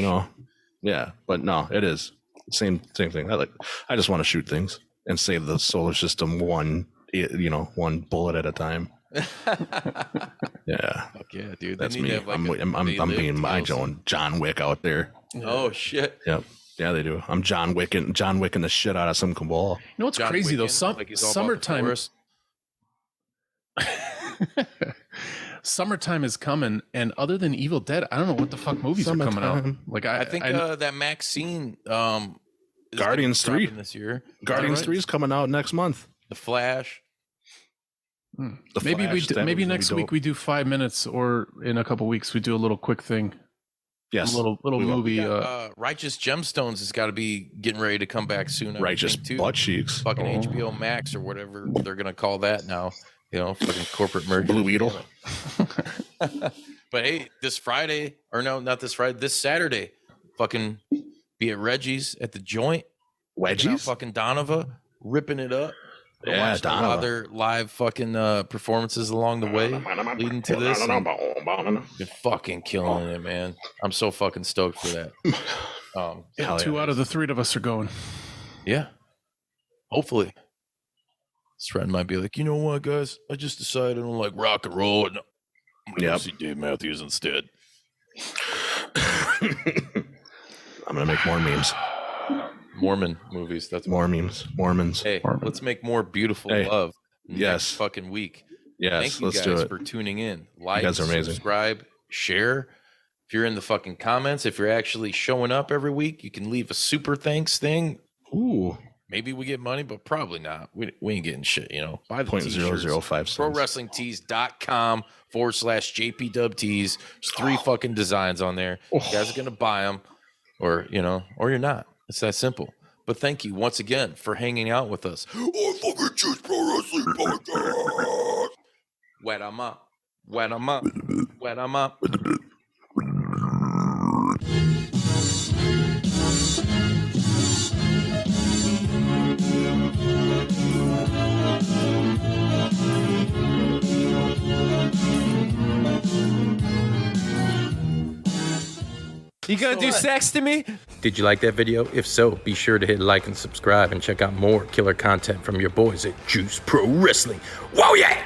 Yeah, but no, it is. Same thing. I just want to shoot things and save the solar system one bullet at a time. Yeah. Fuck yeah, dude. That's They need me. to have, like, I'm being my John Wick out there. Oh shit. Yep. Yeah, they do. I'm John Wicking the shit out of some cabal. You know what's John crazy though? Wicken, like he's all about the Summertime. forest. summertime is coming, and other than Evil Dead, I don't know what the fuck movies are coming out. Like I think that Maxine is Guardians 3 this year. Guardians 3 is coming out next month. The Flash. Maybe next week we do 5 minutes, or in a couple weeks we do a little quick thing. Yes, a little movie. Righteous Gemstones has got to be getting ready to come back soon. Righteous Butt Cheeks. Fucking HBO Max or whatever they're gonna call that now. You know, fucking corporate merger. Blue Beetle. But hey, this Friday, or no, not this Friday, this Saturday, fucking be at Reggie's at the Joint. Wedgies? Fucking Danava ripping it up. Yeah, Watched a lot of their live fucking performances along the way leading to this. Been fucking killing it, man. I'm so fucking stoked for that. Two out of the three of us are going. Yeah. Hopefully. This friend might be like, you know what, guys? I just decided I don't like rock and roll. And I'm going to see Dave Matthews instead. I'm going to make more memes. Mormon movies. That's more memes. Mormons. Hey, let's make more beautiful love. Next fucking week. Yes, thank you guys for tuning in. Like, you guys are amazing. Subscribe, share. If you're in the fucking comments, if you're actually showing up every week, you can leave a super thanks thing. Ooh. Maybe we get money, but probably not. We ain't getting shit, you know. Buy the .005 cents. ProWrestlingTees.com/JPWtees. There's 3 fucking designs on there. You guys are going to buy them, or, you know, or you're not. It's that simple. But thank you once again for hanging out with us. Oh, fucking Juice Pro Wrestling Podcast. Wet 'em up. Wet 'em up. Wet 'em up. You gonna do sex to me? Did you like that video? If so, be sure to hit like and subscribe and check out more killer content from your boys at Juice Pro Wrestling. Whoa, yeah!